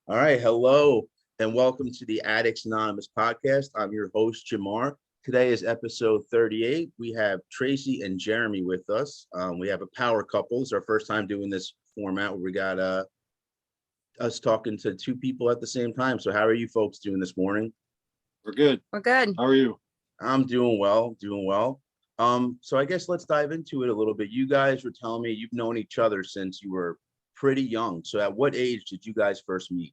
All right. Hello and welcome to the Addicts Anonymous podcast. I'm your host, Jamar. Today is episode 38. We have Tracy and Jeremy with us. We have a power couple. It's our first time doing this format where we got us talking to two people at the same time. So how are you folks doing this morning? We're good. We're good. How are you? I'm doing well, doing well. So I guess let's dive into it a little bit. You guys were telling me you've known each other since you were pretty young. So at what age did you guys first meet?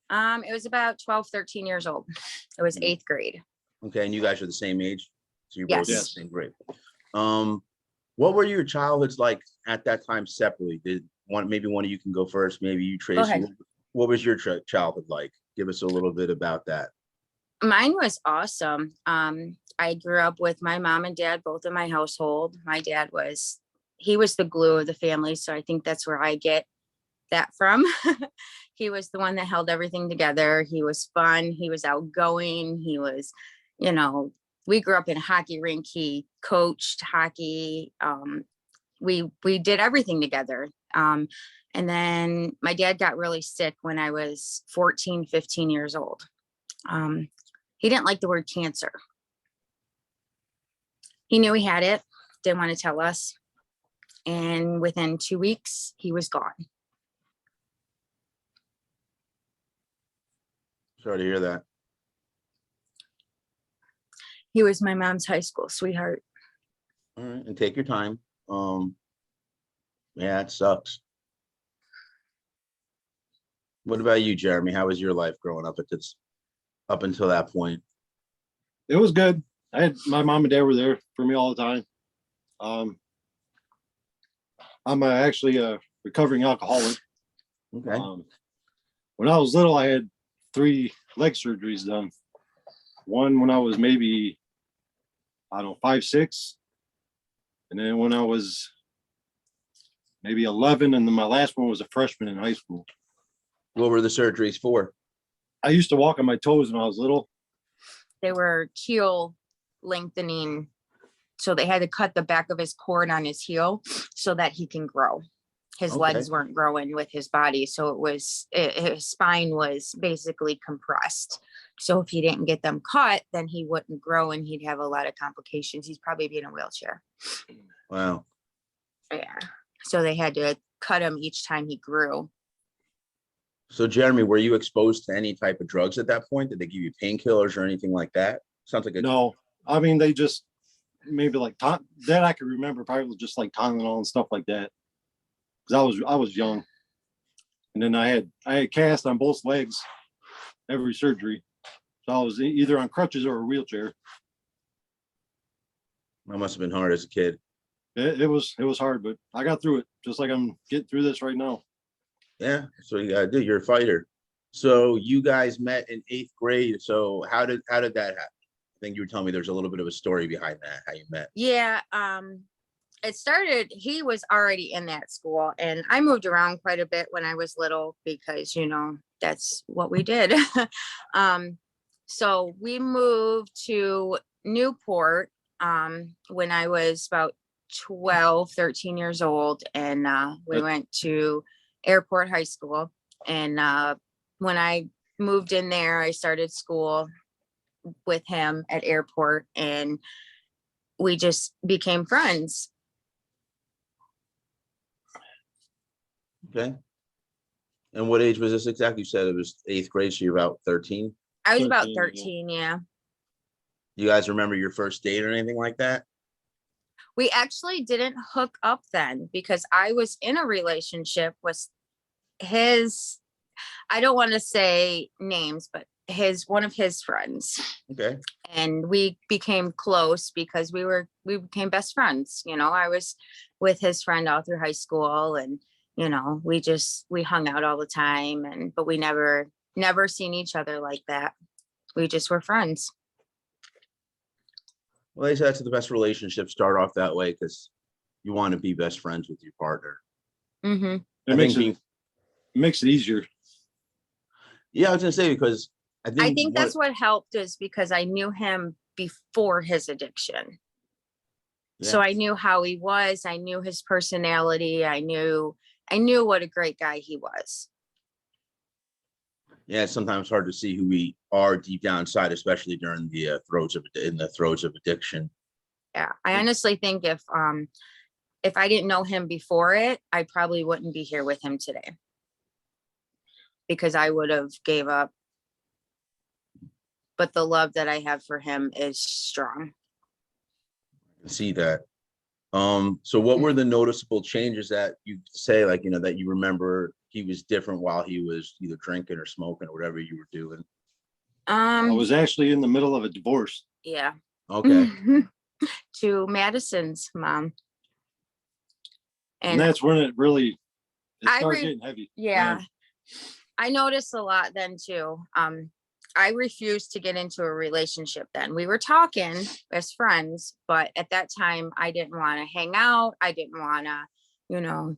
It was about 12, 13 years old. It was 8th grade. Okay, and you guys are the same age? So you're both Yes. in the same grade. What were your childhoods like at that time separately? Maybe one of you can go first, maybe you, Tracy. Go ahead. What was your childhood like? Give us a little bit about that. Mine was awesome. I grew up with my mom and dad, both in my household. My dad he was the glue of the family. So I think that's where I get that from. He was the one that held everything together. He was fun. He was outgoing. He was, we grew up in a hockey rink. He coached hockey. We did everything together. And then my dad got really sick when I was 14, 15 years old. He didn't like the word cancer. He knew he had it, didn't want to tell us. And within 2 weeks, he was gone. Sorry to hear that. He was my mom's high school sweetheart. All right, and take your time. Yeah, it sucks. What about you, Jeremy? How was your life growing up up until that point? It was good. My mom and dad were there for me all the time. I'm actually a recovering alcoholic. Okay. When I was little, I had 3 leg surgeries done. One when I was maybe, 5, 6. And then when I was maybe 11, and then my last one was a freshman in high school. What were the surgeries for? I used to walk on my toes when I was little. They were heel lengthening. So they had to cut the back of his cord on his heel so that he can grow. His Okay. legs weren't growing with his body. So his spine was basically compressed. So if he didn't get them cut, then he wouldn't grow and he'd have a lot of complications. He'd probably be in a wheelchair. Wow. Yeah. So they had to cut him each time he grew. So Jeremy, were you exposed to any type of drugs at that point? Did they give you painkillers or anything like that? Sounds like No, I mean, they just maybe like that I can remember probably just like Tylenol and stuff like that. Because I was young. And then I had cast on both legs every surgery. So I was either on crutches or a wheelchair. That must have been hard as a kid. It was hard, but I got through it just like I'm getting through this right now. Yeah, so you gotta do. You're a fighter. So you guys met in 8th grade. So how did that happen? I think you were telling me there's a little bit of a story behind that, how you met. Yeah. It started, he was already in that school and I moved around quite a bit when I was little because, that's what we did. So we moved to Newport when I was about 12, 13 years old. And we went to Airport High School. And when I moved in there, I started school with him at Airport and we just became friends. Okay. And what age was this exactly? You said it was 8th grade, so you're about 13. I was about 13, 13, yeah. You guys remember your first date or anything like that? We actually didn't hook up then because I was in a relationship with I don't want to say names, but one of his friends. Okay. And we became close because we became best friends. I was with his friend all through high school and, we hung out all the time but we never seen each other like that. We just were friends. Well, they say that's the best relationships start off that way because you want to be best friends with your partner. Mm-hmm. It makes it easier. Yeah, I was gonna say because I think that's what helped is because I knew him before his addiction. Yeah. So I knew how he was. I knew his personality. I knew what a great guy he was. Yeah, it's sometimes hard to see who we are deep down inside, especially during the in the throes of addiction. Yeah, I honestly think if I didn't know him before it, I probably wouldn't be here with him today, because I would have gave up. But the love that I have for him is strong. I can see that. So what were the noticeable changes that you say, like, you know, that you remember he was different while he was either drinking or smoking or whatever you were doing? I was actually in the middle of a divorce. Yeah. Okay. To Madison's mom. And that's when it I started getting heavy. Yeah. I noticed a lot then too. I refused to get into a relationship then. We were talking as friends, but at that time I didn't want to hang out. I didn't want to, you know,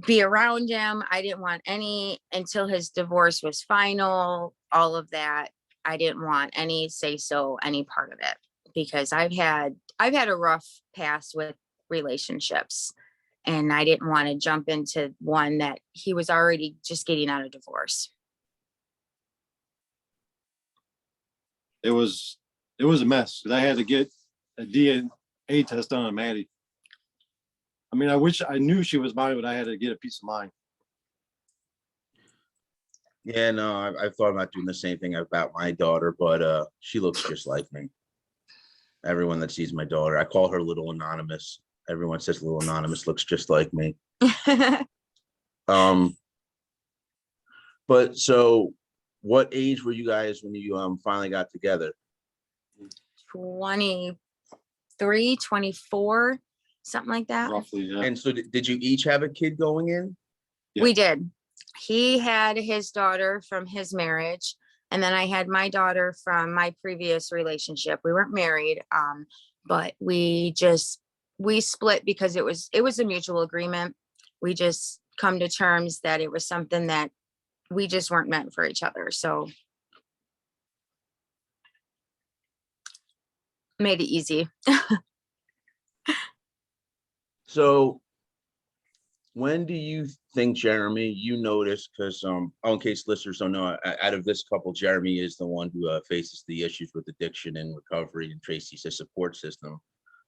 be around him. I didn't want any until his divorce was final, all of that. I didn't want any say so, any part of it, because I've had a rough past with relationships, and I didn't want to jump into one that he was already just getting out of divorce. It was a mess because I had to get a DNA test done on Maddie. I mean, I wish I knew she was mine, but I had to get a peace of mind. Yeah, no, I've thought about doing the same thing about my daughter, but she looks just like me. Everyone that sees my daughter, I call her Little Anonymous. Everyone says Little Anonymous looks just like me. But so what age were you guys when you finally got together? 23, 24, something like that. Roughly, yeah. And so did you each have a kid going in? Yeah. We did. He had his daughter from his marriage, and then I had my daughter from my previous relationship. We weren't married, but we split because it was a mutual agreement. We just come to terms that it was something that we just weren't meant for each other. So made it easy. So when do you think, Jeremy, you noticed, because in case listeners don't know, out of this couple, Jeremy is the one who faces the issues with addiction and recovery, and Tracy's his support system.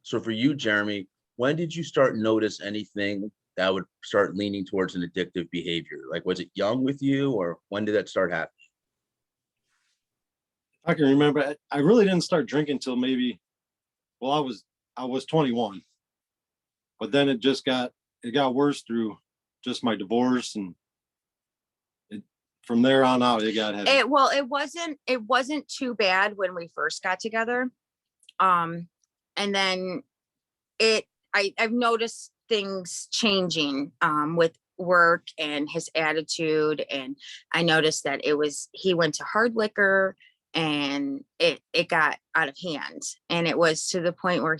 So for you, Jeremy, when did you start notice anything that would start leaning towards an addictive behavior? Like, was it young with you, or when did that start happening? I can remember I really didn't start drinking until maybe, well, I was 21, but then it got worse through just my divorce, and from there on out it got heavy. It wasn't too bad when we first got together. And then I've noticed things changing with work and his attitude, and I noticed that he went to hard liquor, and it got out of hand, and it was to the point where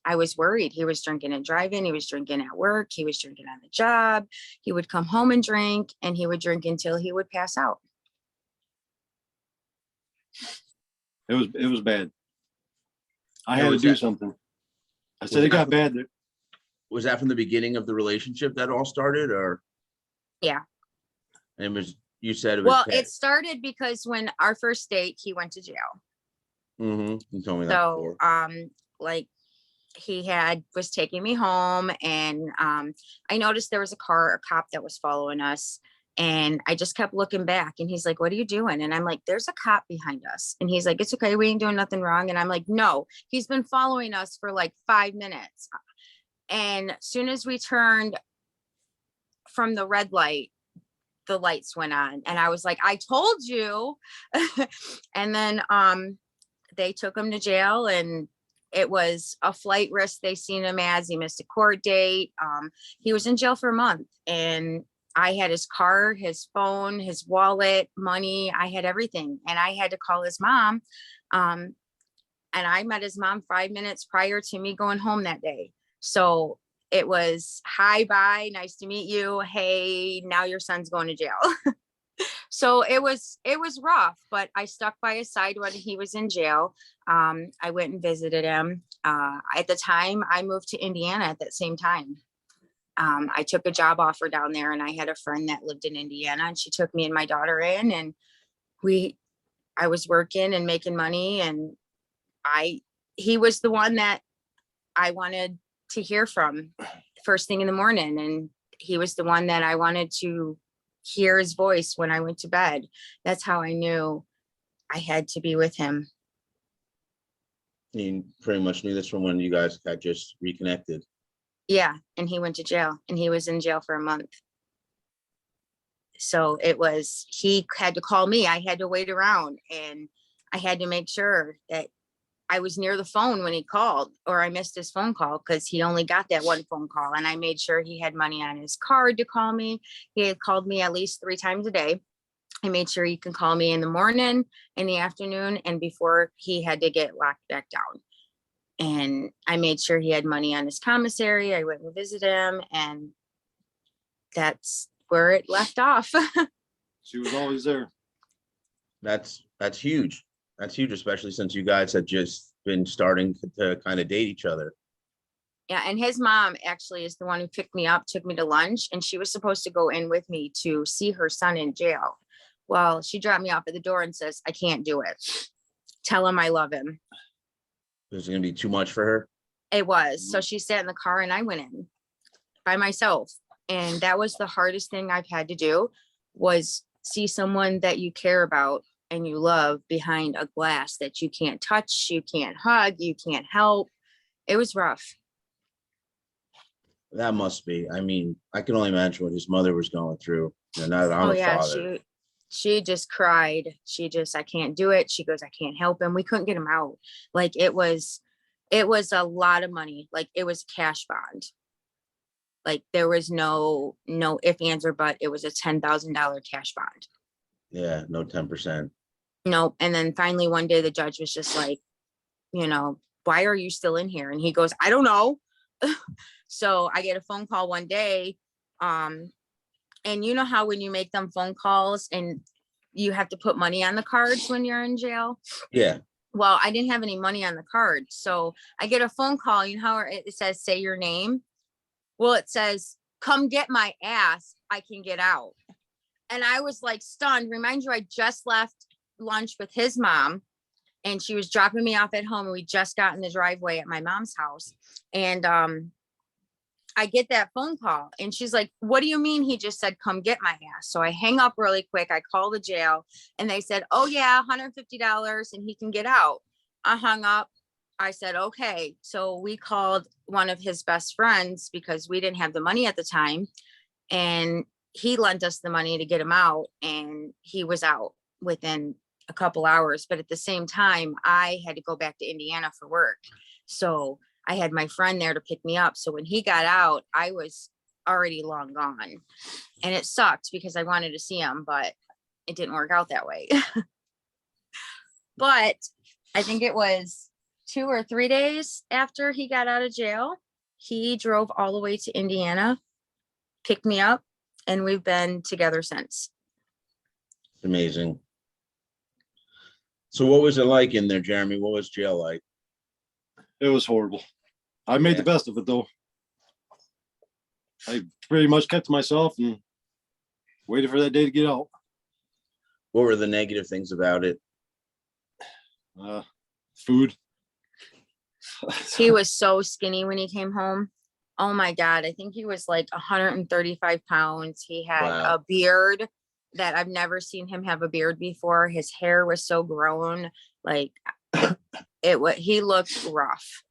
I was worried. He was drinking and driving. He was drinking at work. He was drinking on the job. He would come home and drink, and he would drink until he would pass out. It was bad. I had to do something. I said it got bad. Was that from the beginning of the relationship that all started, or? Yeah. And you said it was well, bad. It started because when our first date, he went to jail. Mm-hmm. You told me that before. Like he was taking me home, and I noticed there was a cop that was following us, and I just kept looking back, and he's like, "What are you doing?" And I'm like, "There's a cop behind us." And he's like, "It's okay, we ain't doing nothing wrong." And I'm like, "No, he's been following us for like 5 minutes." And as soon as we turned from the red light, the lights went on, and I was like, "I told you." And then they took him to jail, and it was a flight risk they seen him as. He missed a court date. He was in jail for a month, and I had his car, his phone, his wallet, money. I had everything, and I had to call his mom. And I met his mom 5 minutes prior to me going home that day. So it was, "Hi, bye, nice to meet you. Hey, now your son's going to jail." So it was rough, but I stuck by his side when he was in jail. I went and visited him. At the time, I moved to Indiana at that same time. I took a job offer down there, and I had a friend that lived in Indiana, and she took me and my daughter in, and I was working and making money, and he was the one that I wanted to hear from first thing in the morning. And he was the one that I wanted to hear his voice when I went to bed. That's how I knew I had to be with him. You pretty much knew this from when you guys had just reconnected. Yeah. And he went to jail, and he was in jail for a month. So he had to call me. I had to wait around, and I had to make sure that I was near the phone when he called, or I missed his phone call because he only got that one phone call. And I made sure he had money on his card to call me. He had called me at least 3 times a day. I made sure he can call me in the morning, in the afternoon, and before he had to get locked back down. And I made sure he had money on his commissary. I went and visited him, and that's where it left off. She was always there. That's huge. That's huge, especially since you guys had just been starting to kind of date each other. Yeah, and his mom actually is the one who picked me up, took me to lunch, and she was supposed to go in with me to see her son in jail. Well, she dropped me off at the door and says, I can't do it. Tell him I love him. It was going to be too much for her. It was. So she sat in the car, and I went in by myself. And that was the hardest thing I've had to do, was see someone that you care about and you love behind a glass that you can't touch, you can't hug, you can't help. It was rough. That must be. I mean, I can only imagine what his mother was going through. Now that I'm a father. She just cried. I can't do it. She goes, I can't help him. We couldn't get him out. Like it was a lot of money. Like it was cash bond. Like there was no if, ands, or but. It was a $10,000 cash bond. Yeah, no 10%. Nope. And then finally one day the judge was just like, why are you still in here? And he goes, I don't know. So I get a phone call one day. And you know how when you make them phone calls and you have to put money on the cards when you're in jail? Yeah. Well, I didn't have any money on the card. So I get a phone call, how it says, say your name. Well, it says, come get my ass. I can get out. And I was like stunned. Remind you, I just left lunch with his mom, and she was dropping me off at home. And we just got in the driveway at my mom's house. And I get that phone call, and she's like, what do you mean? He just said, come get my ass. So I hang up really quick. I call the jail, and they said, oh yeah, $150 and he can get out. I hung up. I said, okay. So we called one of his best friends because we didn't have the money at the time. And he lent us the money to get him out, and he was out within a couple hours. But at the same time, I had to go back to Indiana for work. So I had my friend there to pick me up. So when he got out, I was already long gone, and it sucked because I wanted to see him, but it didn't work out that way. But I think it was 2 or 3 days after he got out of jail, he drove all the way to Indiana, picked me up, and we've been together since. Amazing. So what was it like in there, Jeremy? What was jail like? It was horrible. I made the best of it though. I pretty much kept to myself and waited for that day to get out. What were the negative things about it? Food. He was so skinny when he came home. Oh my God. I think he was like 135 pounds. He had a beard that I've never seen him have a beard before. His hair was so grown. Like he looked rough.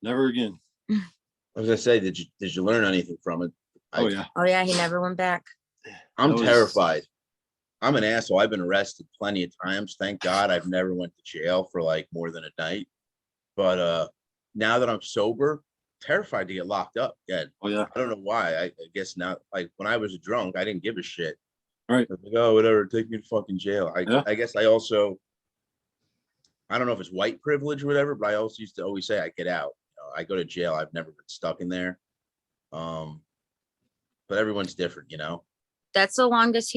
Never again. I was gonna say, did you learn anything from it? Oh yeah. Oh yeah, he never went back. I'm terrified. I'm an asshole. I've been arrested plenty of times. Thank God I've never went to jail for like more than a night. But now that I'm sober, terrified to get locked up again. Oh yeah. I don't know why. I guess now, like when I was drunk, I didn't give a shit. Right. I was like, oh, whatever, take me to fucking jail. I guess I also, I don't know if it's white privilege or whatever, but I also used to always say I get out. I go to jail. I've never been stuck in there. But everyone's different, That's the longest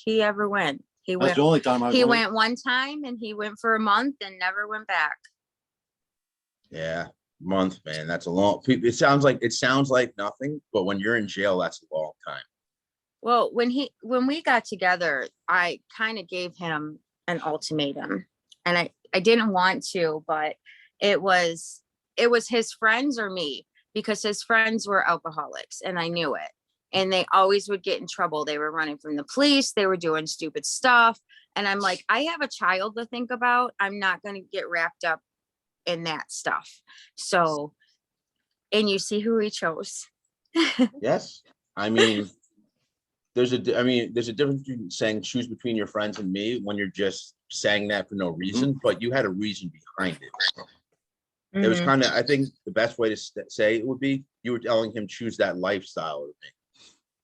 he ever went. That's the only time he went one time, and he went for a month and never went back. Yeah. month, man. That's a long. It sounds like nothing, but when you're in jail, that's a long time. Well, when we got together, I kind of gave him an ultimatum, and I didn't want to, but it was his friends or me, because his friends were alcoholics and I knew it. And they always would get in trouble. They were running from the police. They were doing stupid stuff. And I'm like, I have a child to think about. I'm not going to get wrapped up in that stuff. So, and you see who he chose. Yes. I mean, there's a difference between saying choose between your friends and me when you're just saying that for no reason, but you had a reason behind it. It was kind of, I think the best way to say it would be, you were telling him choose that lifestyle with me.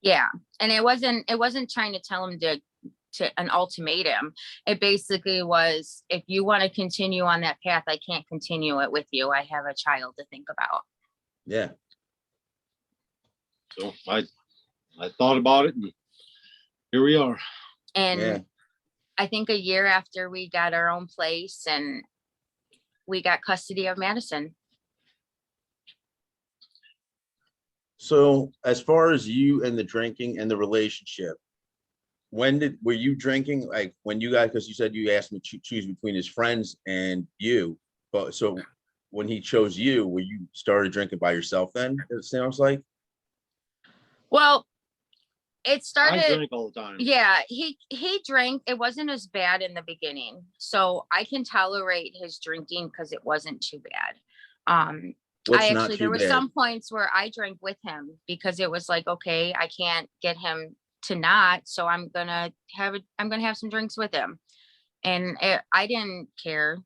Yeah. And it wasn't trying to tell him to an ultimatum. It basically was, if you want to continue on that path, I can't continue it with you. I have a child to think about. Yeah. So I thought about it, and here we are. And Yeah. I think a year after we got our own place and we got custody of Madison. So as far as you and the drinking and the relationship, were you drinking, like when you guys, because you said you asked him to choose between his friends and you, but so when he chose you, were you started drinking by yourself then, it sounds like? Well, it I started, drink all the time. yeah, he drank. It wasn't as bad in the beginning. So I can tolerate his drinking because it wasn't too bad. What's not too There were bad? some points where I drank with him because it was like, okay, I can't get him to not, so I'm gonna have some drinks with him. And I didn't care,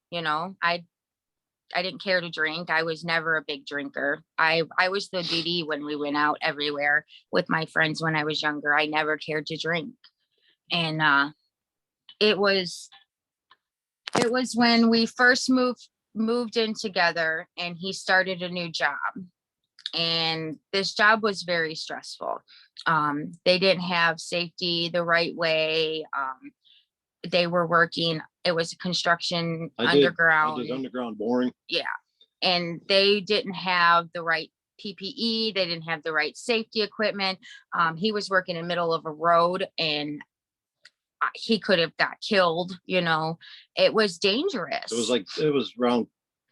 I didn't care to drink. I was never a big drinker. I was the DD when we went out everywhere with my friends when I was younger. I never cared to drink. And it was when we first moved in together and he started a new job. And this job was very stressful. They didn't have safety the right way. They were working, it was construction underground. I did underground boring. Yeah. And they didn't have the right PPE. They didn't have the right safety equipment. He was working in the middle of a road and he could have got killed. It was dangerous. It was around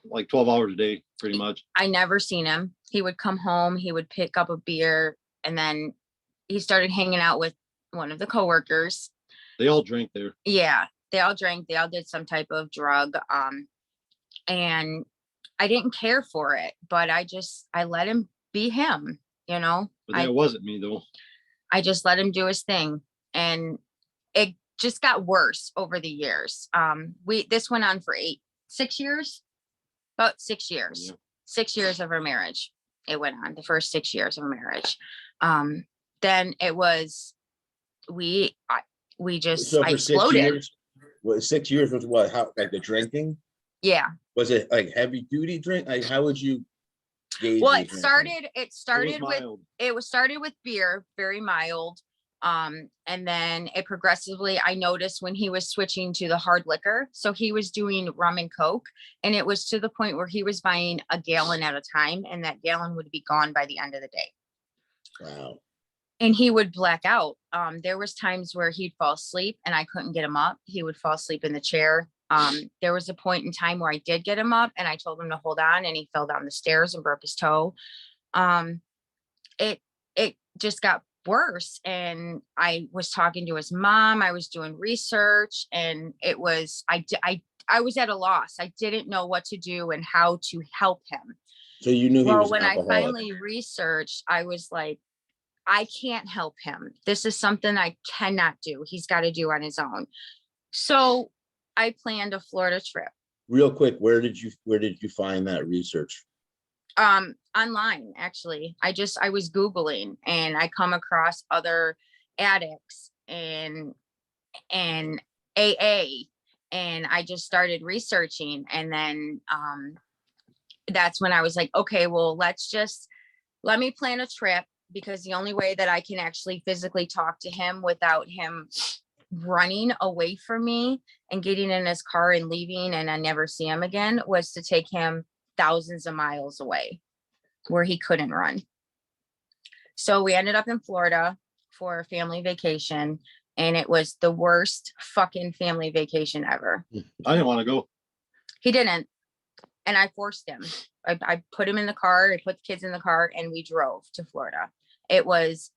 like 12 hours a day, pretty much. I never seen him. He would come home, he would pick up a beer, and then he started hanging out with one of the coworkers. They all drank there. Yeah, they all drank. They all did some type of drug. And I didn't care for it, but I let him be him, But that wasn't me though. I just let him do his thing. And it just got worse over the years. This went on for 6 years, about 6 years. Yeah. 6 years of our marriage. It went on the first 6 years of our marriage. Then it was, So I for exploded. 6 years was what? How, like the drinking? Yeah. Was it like heavy duty drink? Like how would you gauge? Well, your drinking? it started with beer, very mild. And then it progressively, I noticed when he was switching to the hard liquor. So he was doing rum and Coke, and it was to the point where he was buying a gallon at a time, and that gallon would be gone by the end of the day. Wow. And he would black out. There was times where he'd fall asleep and I couldn't get him up. He would fall asleep in the chair. There was a point in time where I did get him up and I told him to hold on, and he fell down the stairs and broke his toe. It just got worse. And I was talking to his mom. I was doing research, and it was, I was at a loss. I didn't know what to do and how to help him. So you knew he was when alcoholic. I finally researched, I was like, I can't help him. This is something I cannot do. He's got to do on his own. So I planned a Florida trip. Real quick, where did you find that research? Online, actually. I was Googling and I come across other addicts and AA, and I just started researching. And then that's when I was like, okay, well, let me plan a trip, because the only way that I can actually physically talk to him without him running away from me and getting in his car and leaving and I never see him again was to take him thousands of miles away where he couldn't run. So we ended up in Florida for a family vacation, and it was the worst fucking family vacation ever. I didn't want to go. He didn't. And I forced him. I put him in the car, I put the kids in the car, and we drove to Florida. It was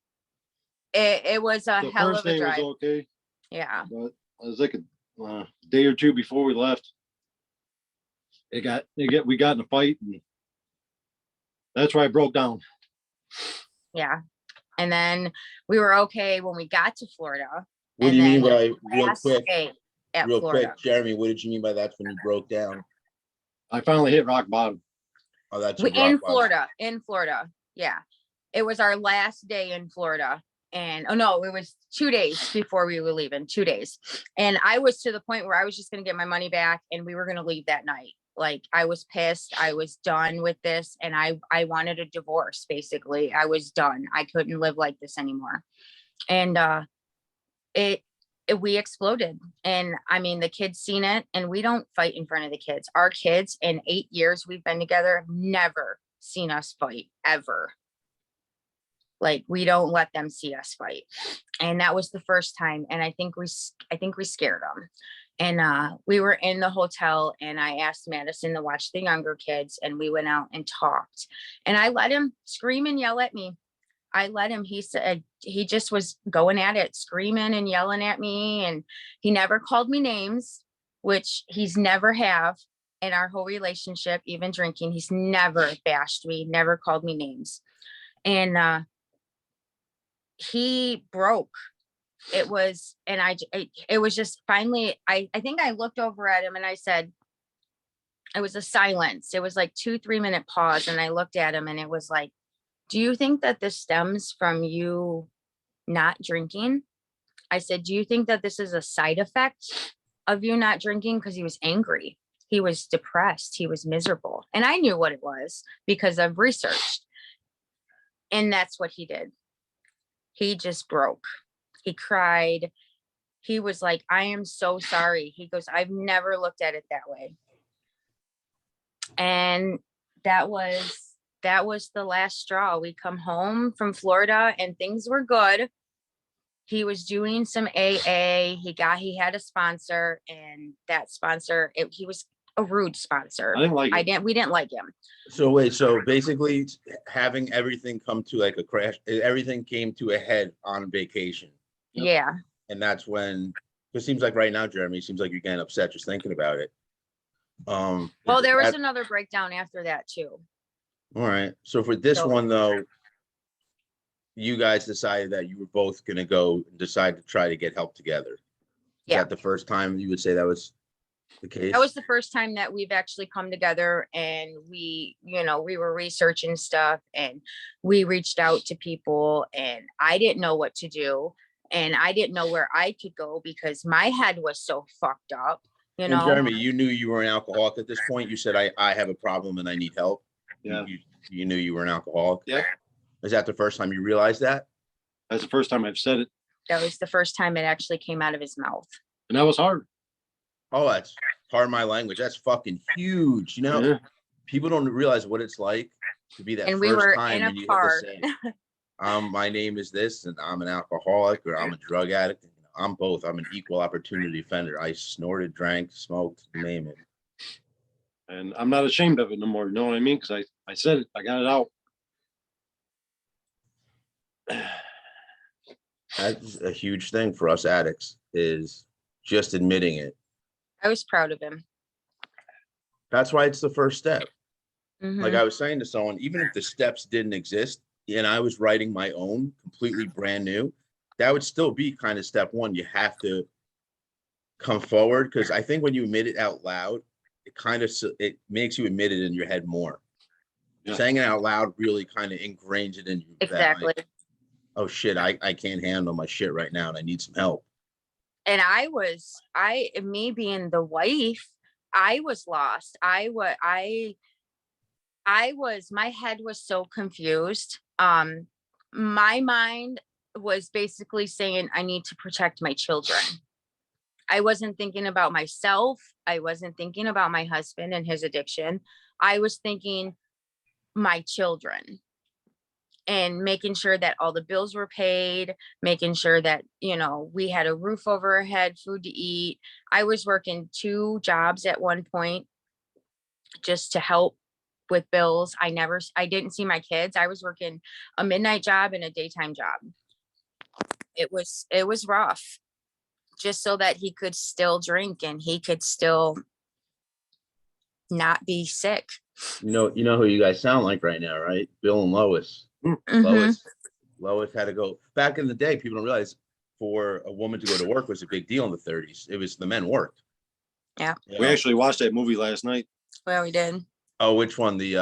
a The hell first of a day was drive. okay, Yeah. but I was like a day or two before we left. We got in a fight, and that's where I broke down. Yeah. And then we were okay when we got to Florida. What do you mean by real Last quick? day at Real Florida. quick, Jeremy, what did you mean by that's when you broke down? I finally hit rock bottom. Oh, that's In your rock bottom. Florida. In Florida. Yeah. It was our last day in Florida. And oh no, it was 2 days before we were leaving, 2 days. And I was to the point where I was just going to get my money back and we were going to leave that night. Like I was pissed. I was done with this. And I wanted a divorce. Basically, I was done. I couldn't live like this anymore. And we exploded. And I mean, the kids seen it, and we don't fight in front of the kids. Our kids, in 8 years we've been together, have never seen us fight ever. Like we don't let them see us fight. And that was the first time. And I think we scared them. And we were in the hotel, and I asked Madison to watch the younger kids, and we went out and talked, and I let him scream and yell at me. I let him. He said he just was going at it, screaming and yelling at me. And he never called me names, which he's never have in our whole relationship, even drinking. He's never bashed me, never called me names. And he broke. It was, and it was just finally, I think I looked over at him and I said, it was a silence. It was like 2-3 minute pause. And I looked at him and it was like, do you think that this stems from you not drinking? I said, do you think that this is a side effect of you not drinking? Because he was angry. He was depressed. He was miserable. And I knew what it was because I've researched. And that's what he did. He just broke. He cried. He was like, I am so sorry. He goes, I've never looked at it that way. And that was the last straw. We come home from Florida and things were good. He was doing some AA. He had a sponsor, and that sponsor, he was a rude sponsor. I didn't like it. We didn't like him. So wait, so basically having everything come to like a crash, everything came to a head on vacation. Yep. Yeah. And that's when, it seems like right now, Jeremy, it seems like you're getting upset just thinking about it. Well, there was another breakdown after that too. All right. So for this So- one though, you guys decided that you were both going to go and decide to try to get help together. Is Yeah. that the first time you would say that was the case? That was the first time that we've actually come together, and we were researching stuff, and we reached out to people, and I didn't know what to do, and I didn't know where I could go because my head was so fucked up, And Jeremy, you knew you were an alcoholic at this point. You said, I have a problem and I need help. Yeah. You knew you were an alcoholic. Yeah. Is that the first time you realized that? That's the first time I've said it, That was the first time it actually came out of his mouth. and that was hard. Oh, that's part of my language. That's fucking huge. You know, Yeah. people don't realize what it's like to be that And we first were time in a when you car. have to say, my name is this, and I'm an alcoholic, or I'm a drug addict. I'm both. I'm an equal opportunity offender. I snorted, drank, smoked, name it. And I'm not ashamed of it no more. You know what I mean? Because I said it. I got it out. That's a huge thing for us addicts, is just admitting it. I was proud of him. That's why it's the first step. Mhm. Like I was saying to someone, even if the steps didn't exist and I was writing my own completely brand new, that would still be kind of step one. You have to come forward, because I think when you admit it out loud, it makes you admit it in your head more. Yeah. Saying it out loud really kind of ingrains it in you. that, Exactly. like, oh shit, I can't handle my shit right now and I need some help. And me being the wife, I was lost. My head was so confused. My mind was basically saying, I need to protect my children. I wasn't thinking about myself. I wasn't thinking about my husband and his addiction. I was thinking my children and making sure that all the bills were paid, making sure that, you know, we had a roof over our head, food to eat. I was working 2 jobs at one point just to help with bills. I didn't see my kids. I was working a midnight job and a daytime job. It was rough, just so that he could still drink and he could still not be sick. You know who you guys sound like right now, right? Bill and Lois. Mhm. Lois had to go back in the day. People don't realize for a woman to go to work was a big deal in the 30s. It was the men worked. Yeah. You We know? actually watched that movie last night. Well, we did. Oh, which one? The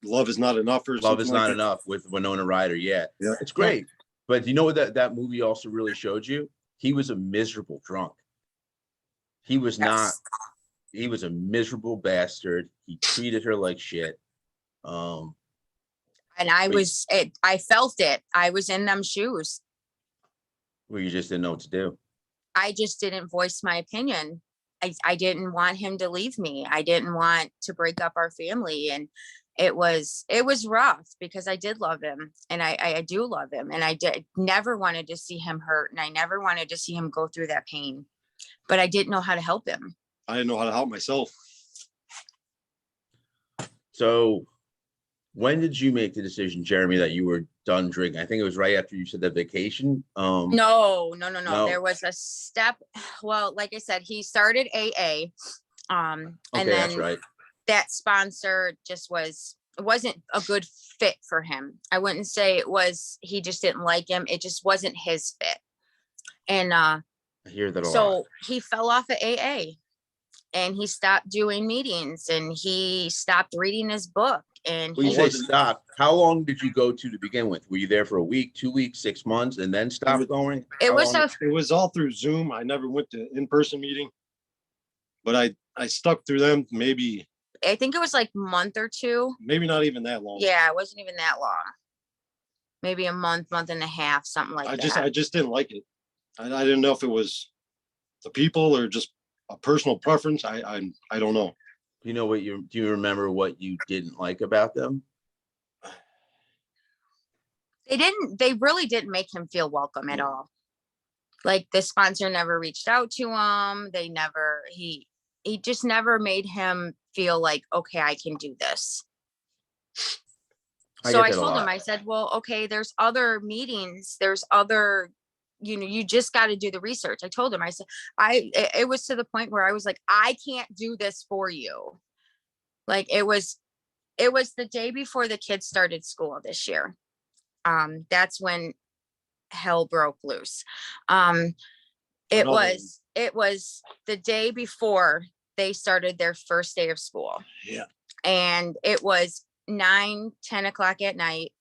Love is Not Enough or Love something is like Not that. Enough with Winona Ryder. Yeah, Yeah. it's great. But you know what that movie also really showed you? He was a miserable drunk. He was not. Yes. He was a miserable bastard. He treated her like shit. And But- I felt it. I was in them shoes. Well, you just didn't know what to do. I just didn't voice my opinion. I didn't want him to leave me. I didn't want to break up our family. And it was rough because I did love him and I do love him. And I never wanted to see him hurt. And I never wanted to see him go through that pain, but I didn't know how to help him. I didn't know how to help myself. So when did you make the decision, Jeremy, that you were done drinking? I think it was right after you said that vacation. No. No. There was a step. Well, like I said, he started AA. And Okay, then that's right. that sponsor just wasn't a good fit for him. I wouldn't say it was, he just didn't like him. It just wasn't his fit. And I hear that a lot. so he fell off of AA and he stopped doing meetings and he stopped reading his book. And When you he say wasn't- stop, how long did you go to begin with? Were you there for a week, 2 weeks, 6 months, and then stop going? it How was long- It was all through Zoom. I never went to in-person meeting, but I stuck through them. Maybe I think it was like month or 2. not even that long. Yeah, it wasn't even that long. Maybe a month and a half, something like I that. just didn't like it. I didn't know if it was the people or just a personal preference. I don't know. You know what do you remember what you didn't like about them? They really didn't make him feel welcome at all. Like the sponsor never reached out to him. He just never made him feel like, okay, I can do this. So I get that a told him, lot. I said, well, okay, there's other meetings. There's other, you just got to do the research. I told him, I said, it was to the point where I was like, I can't do this for you. Like it was the day before the kids started school this year. That's when hell broke loose. It was the day before they started their first day of school. Yeah. And it was 9-10 o'clock at night.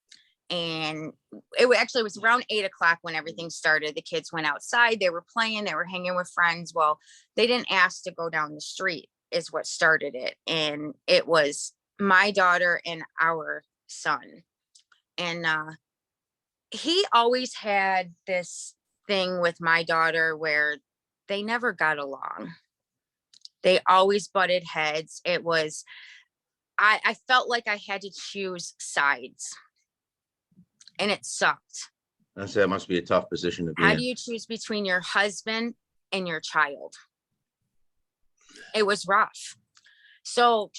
And it was around 8 o'clock when everything started. The kids went outside, they were playing, they were hanging with friends. Well, they didn't ask to go down the street is what started it. And it was my daughter and our son. And he always had this thing with my daughter where they never got along. They always butted heads. It was, I felt like I had to choose sides. And it sucked. That must be a tough position to be How in. do you choose between your husband and your child? It was rough. So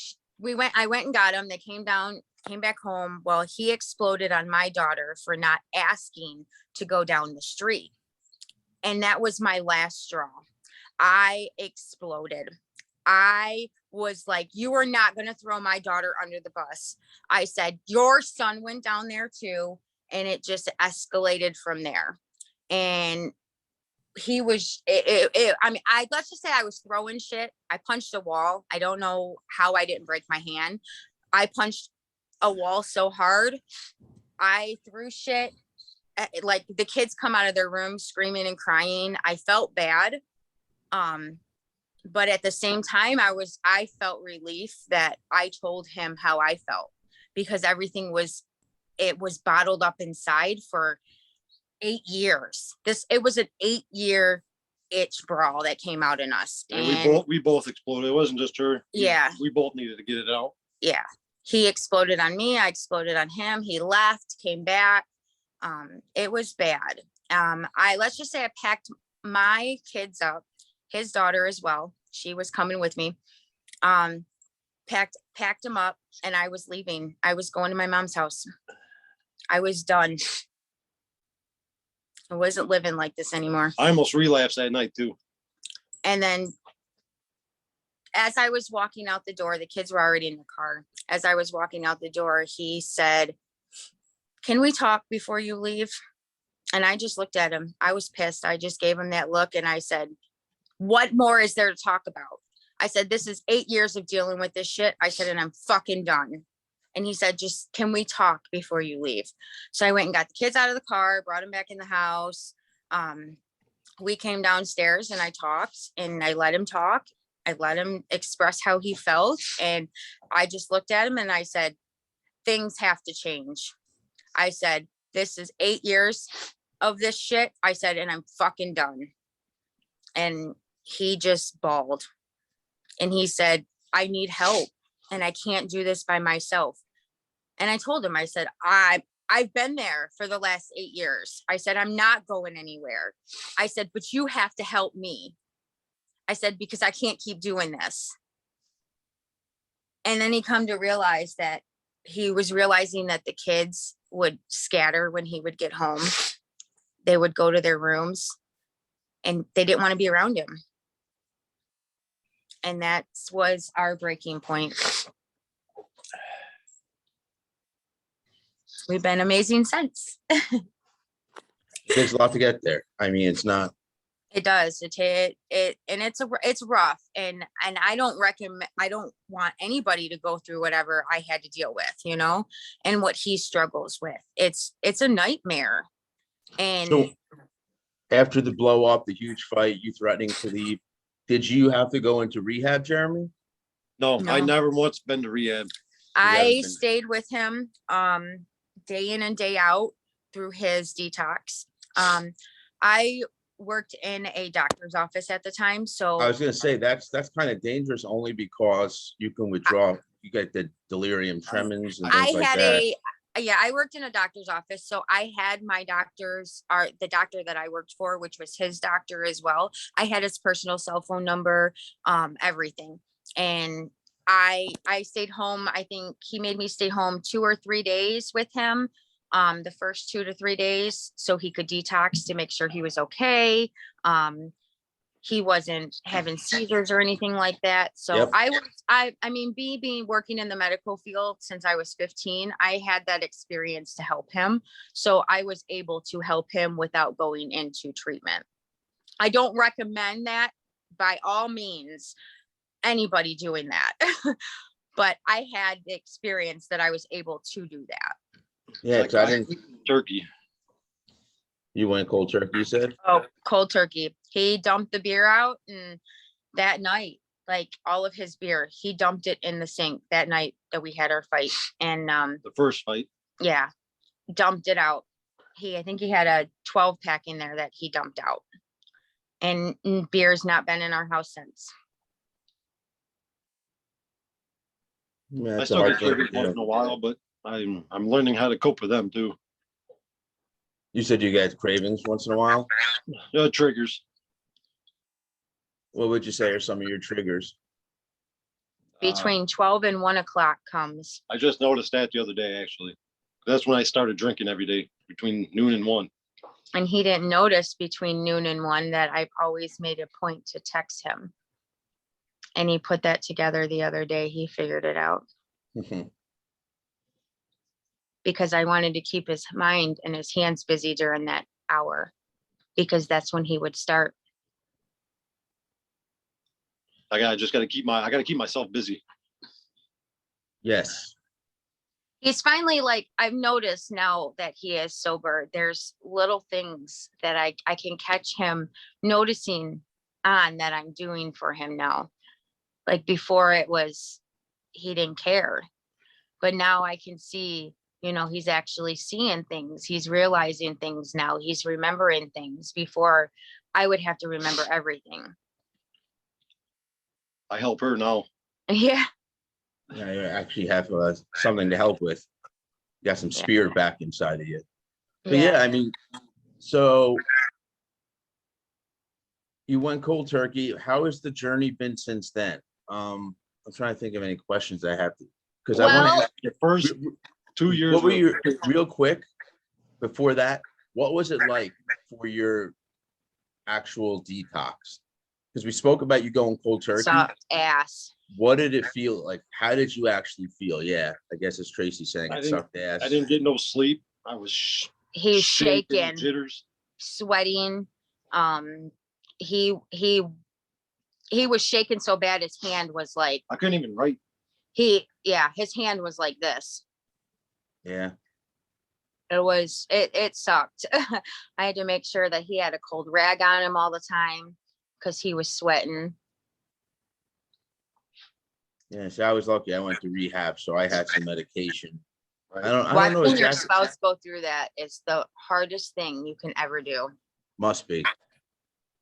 I went and got him. They came back home. Well, he exploded on my daughter for not asking to go down the street. And that was my last straw. I exploded. I was like, you are not going to throw my daughter under the bus. I said, your son went down there too. And it just escalated from there. And he was, let's just say I was throwing shit. I punched a wall. I don't know how I didn't break my hand. I punched a wall so hard. I threw shit. Like the kids come out of their room screaming and crying. I felt bad. But at the same time, I felt relief that I told him how I felt, because everything was bottled up inside for 8 years. It was an 8-year itch brawl that came out in us. And we both exploded. It wasn't just her. Yeah. We both needed to get it out. yeah, he exploded on me. I exploded on him. He left, came back. It was bad. Let's just say I packed my kids up, his daughter as well. She was coming with me. Packed him up, and I was leaving. I was going to my mom's house. I was done. I wasn't living like this anymore. I almost relapsed that night too. And then as I was walking out the door, the kids were already in the car. As I was walking out the door, he said, "Can we talk before you leave?" And I just looked at him. I was pissed. I just gave him that look and I said, "What more is there to talk about?" I said, "This is 8 years of dealing with this shit." I said, "And I'm fucking done." And he said, "Just, can we talk before you leave?" So I went and got the kids out of the car, brought them back in the house. We came downstairs and I talked and I let him talk. I let him express how he felt. And I just looked at him and I said, "Things have to change." I said, "This is 8 years of this shit." I said, "And I'm fucking done." And he just bawled. And he said, "I need help and I can't do this by myself." And I told him, I said, I've been there for the last 8 years. I said, "I'm not going anywhere." I said, "But you have to help me." I said, "Because I can't keep doing this." And then he come to realize that he was realizing that the kids would scatter when he would get home. They would go to their rooms and they didn't want to be around him. And that was our breaking point. We've been amazing since. It takes a lot to get there. I mean, it's not. It does. And it's rough. And I don't want anybody to go through whatever I had to deal with, and what he struggles with. It's a nightmare. And So after the blow up, the huge fight, you threatening to leave, did you have to go into rehab, Jeremy? No, No. I never once been to rehab. I stayed with him day in and day out through his detox. I worked in a doctor's office at the time. So I was going to say that's kind of dangerous only because you can withdraw. You get the delirium tremens and things like that. I worked in a doctor's office. So I had my doctors, the doctor that I worked for, which was his doctor as well. I had his personal cell phone number, everything. And I stayed home. I think he made me stay home 2 or 3 days with him. The first 2 to 3 days, so he could detox to make sure he was okay. He wasn't having seizures or anything like that. So Yep. I mean, being working in the medical field since I was 15, I had that experience to help him. So I was able to help him without going into treatment. I don't recommend that by all means, anybody doing that. But I had the experience that I was able to do that. Yeah, Like I didn't. turkey. You went cold turkey, you said? Oh, cold turkey. He dumped the beer out, and that night, like all of his beer, he dumped it in the sink that night that we had our fight. And The first fight. yeah, dumped it out. I think he had a 12 pack in there that he dumped out. And beer's not been in our house since. Yeah, I that's a still hard get thing to turkey once do. in a while, but I'm learning how to cope with them too. You said you get cravings once in a while. Triggers. What would you say are some of your triggers? Between 12 and 1 o'clock comes. I just noticed that the other day, actually. That's when I started drinking every day between noon and 1. And he didn't notice between noon and 1 that I've always made a point to text him. And he put that together the other day. He figured it out. Because I wanted to keep his mind and his hands busy during that hour, because that's when he would start. I gotta keep myself busy. Yes. He's finally, like, I've noticed now that he is sober, there's little things that I can catch him noticing on that I'm doing for him now. Like before it was, he didn't care, but now I can see, he's actually seeing things. He's realizing things now. He's remembering things. Before I would have to remember everything. I help her now. Yeah. Yeah, you actually have something to help with. You got some spirit back inside of you. But yeah, I mean, so you went cold turkey. How has the journey been since then? I'm trying to think of any questions I have to, because I want to ask The first 2 years. what were your real quick before that? What was it like for your actual detox? Because we spoke about you going cold turkey. Sucked ass. What did it feel like? How did you actually feel? Yeah, I guess it's Tracy saying it sucked ass. I didn't get no sleep. I was He was shaking, jitters, sweating. He was shaking so bad his hand was like, I couldn't even write. his hand was like this. Yeah. It sucked. I had to make sure that he had a cold rag on him all the time because he was sweating. Yeah, so I was lucky. I went to rehab, so I had some medication. Right. I don't know Watching your exactly. spouse go through that is the hardest thing you can ever do. Must be,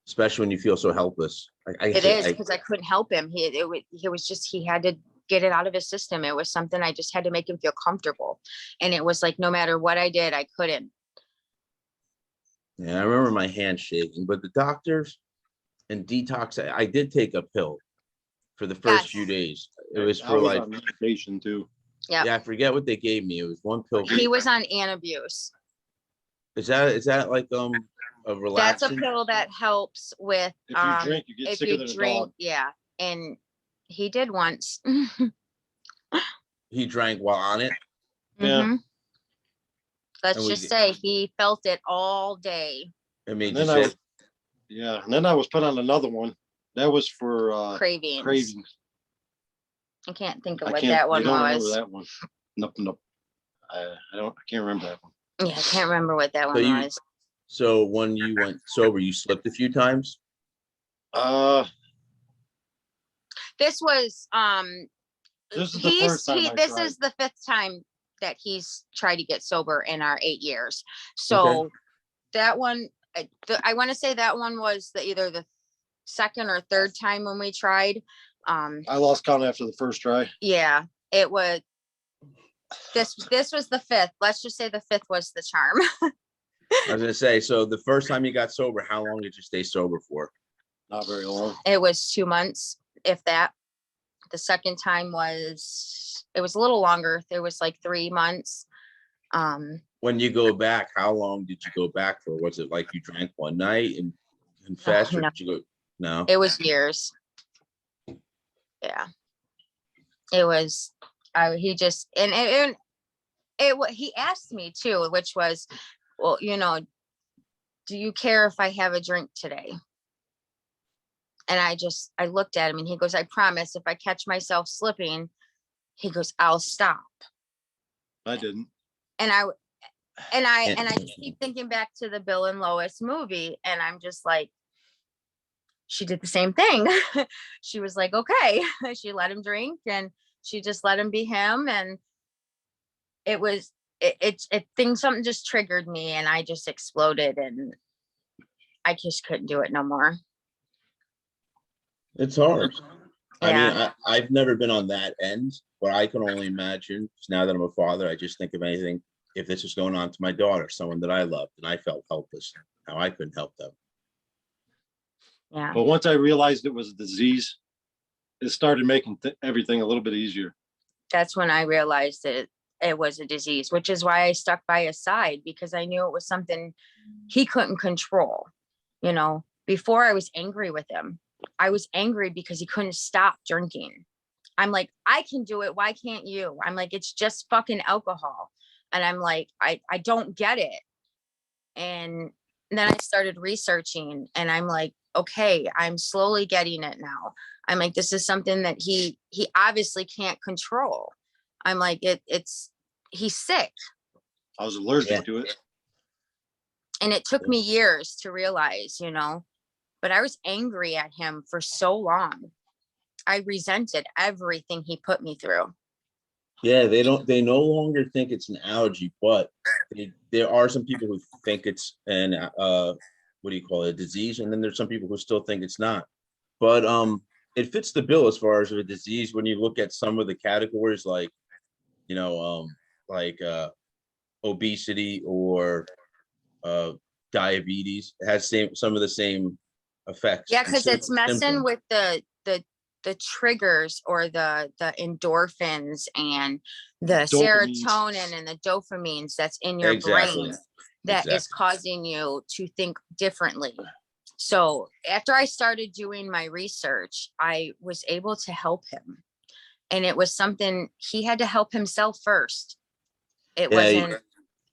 especially when you feel so helpless. It is, because I couldn't help him. He had to get it out of his system. It was something I just had to make him feel comfortable. And it was like, no matter what I did, I couldn't. Yeah, I remember my hand shaking, but the doctors and detox, I did take a pill for the first few days. It was for like on medication too. Yeah. Yeah, I forget what they gave me. It was one pill. He was on Anabuse. Is that like a That's relaxant? a pill that helps with If you drink, you get sicker than a dog. Yeah. And he did once. He drank while on it. Yeah. Mhm. Let's just say he felt it all day. It made And you then sick. and then I was put on another one. That was for Cravings. I can't think of what I that one don't was. remember that one. Nope. I can't remember that one. Yeah, I can't remember what that one was. So when you went sober, you slipped a few times? This was This is the first time this is the 5th time that he's tried to get sober in our 8 years. So that one, I want to say that one was either the 2nd or 3rd time when we tried. I lost count after the first try. Yeah, it was. This was the 5th. Let's just say the 5th was the charm. I was gonna say, so the first time you got sober, how long did you stay sober for? Not very long. It was 2 months, if that. The second time was a little longer. There was like 3 months. When you go back, how long did you go back for? Was it like you drank one night and confessed, or did you go? No, it was years. Yeah, it was. He just he asked me too, which was, well, do you care if I have a drink today? And I looked at him and he goes, I promise if I catch myself slipping, he goes, I'll stop. I didn't. And I just keep thinking back to the Bill and Lois movie, and I'm just like, she did the same thing. She was like, okay. She let him drink and she just let him be him. And something just triggered me and I just exploded and I just couldn't do it no more. it's hard. Yeah. I mean, I've never been on that end, but I can only imagine. Now that I'm a father, I just think of anything. If this was going on to my daughter, someone that I loved, and I felt helpless, how I couldn't help them. Yeah. But once I realized it was a disease, it started making everything a little bit easier. That's when I realized that it was a disease, which is why I stuck by his side, because I knew it was something he couldn't control. Before I was angry with him. I was angry because he couldn't stop drinking. I'm like, I can do it. Why can't you? I'm like, it's just fucking alcohol. And I'm like, I don't get it. And then I started researching and I'm like, okay, I'm slowly getting it now. I'm like, this is something that he obviously can't control. I'm like, he's sick. I was allergic to it. And it took me years to realize, but I was angry at him for so long. I resented everything he put me through. Yeah, they no longer think it's an allergy, but there are some people who think it's a disease, and then there's some people who still think it's not. But it fits the bill as far as a disease when you look at some of the categories like, like obesity or diabetes. It has some of the same effects. Yeah, and because it's messing symptoms. with the triggers or the endorphins and the Dopamines. serotonin and the dopamines that's in your Exactly. brain that is Exactly. causing you to think differently. So after I started doing my research, I was able to help him. And it was something he had to help himself first. It Yeah, wasn't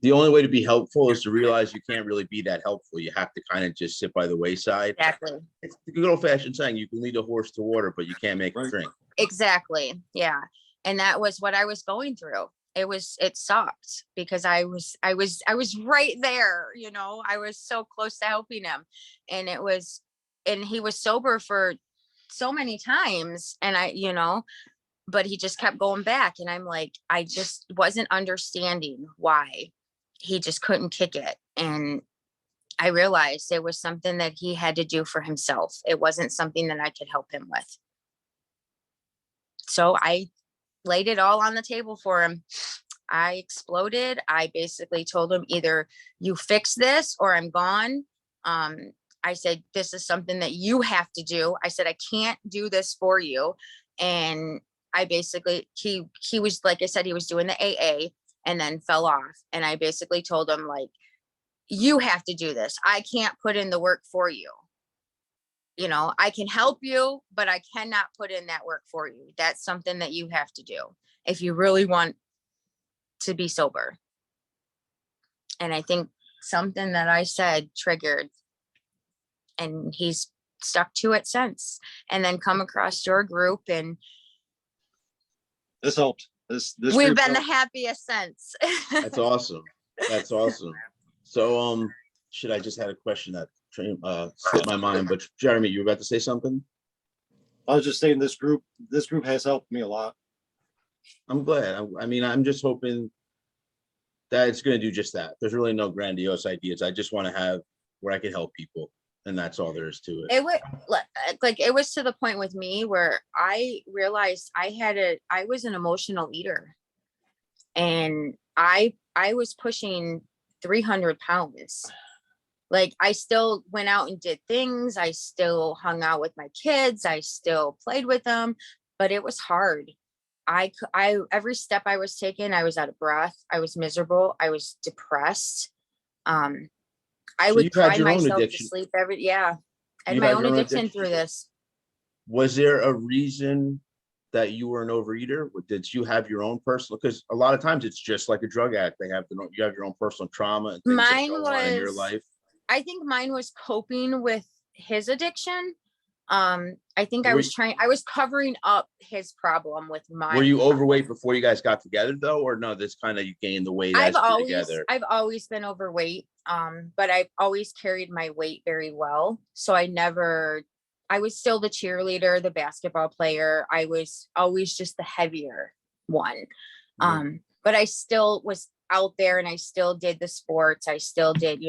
the only way to be helpful is to realize you can't really be that helpful. You have to kind of just sit by the wayside. exactly. It's the good old fashioned saying, you can lead a horse to water, but you can't make it Right. drink. Exactly. Yeah. And that was what I was going through. It sucked because I was right there, I was so close to helping him. And he was sober for so many times. And but he just kept going back. And I'm like, I just wasn't understanding why he just couldn't kick it. And I realized it was something that he had to do for himself. It wasn't something that I could help him with. So I laid it all on the table for him. I exploded. I basically told him either you fix this or I'm gone. I said, this is something that you have to do. I said, I can't do this for you. And I basically, he was, like I said, he was doing the AA and then fell off. And I basically told him, like, you have to do this. I can't put in the work for you. I can help you, but I cannot put in that work for you. That's something that you have to do if you really want to be sober. And I think something that I said triggered, and he's stuck to it since. And then come across your group, and This helped. This we've group been the helped. happiest since. That's awesome. That's awesome. So, should I just had a question that slipped my mind, but Jeremy, you were about to say something? I was just saying this group has helped me a lot. I'm glad. I mean, I'm just hoping that it's going to do just that. There's really no grandiose ideas. I just want to have where I can help people, and that's all there is to it. It would like it was to the point with me where I realized I was an emotional eater, and I was pushing 300 pounds. Like, I still went out and did things. I still hung out with my kids. I still played with them, but it was hard. I every step I was taking, I was out of breath. I was miserable. I was depressed. I So would you've had cry your own myself to addiction. sleep I had You've my had own your own addiction addiction. through this. Was there a reason that you were an overeater? Did you have your own personal? Because a lot of times it's just like a drug addict. You have your own personal trauma and things that Mine go on in your was, life. I think mine was coping with his addiction. I think I Were was covering up his problem with Were mine. you overweight before you guys got together though, or no? This kind of you gained the weight as you together. I've always been overweight. But I've always carried my weight very well. So I was still the cheerleader, the basketball player. I was always just the heavier one. But I still was out there and I still did the sports. I still did,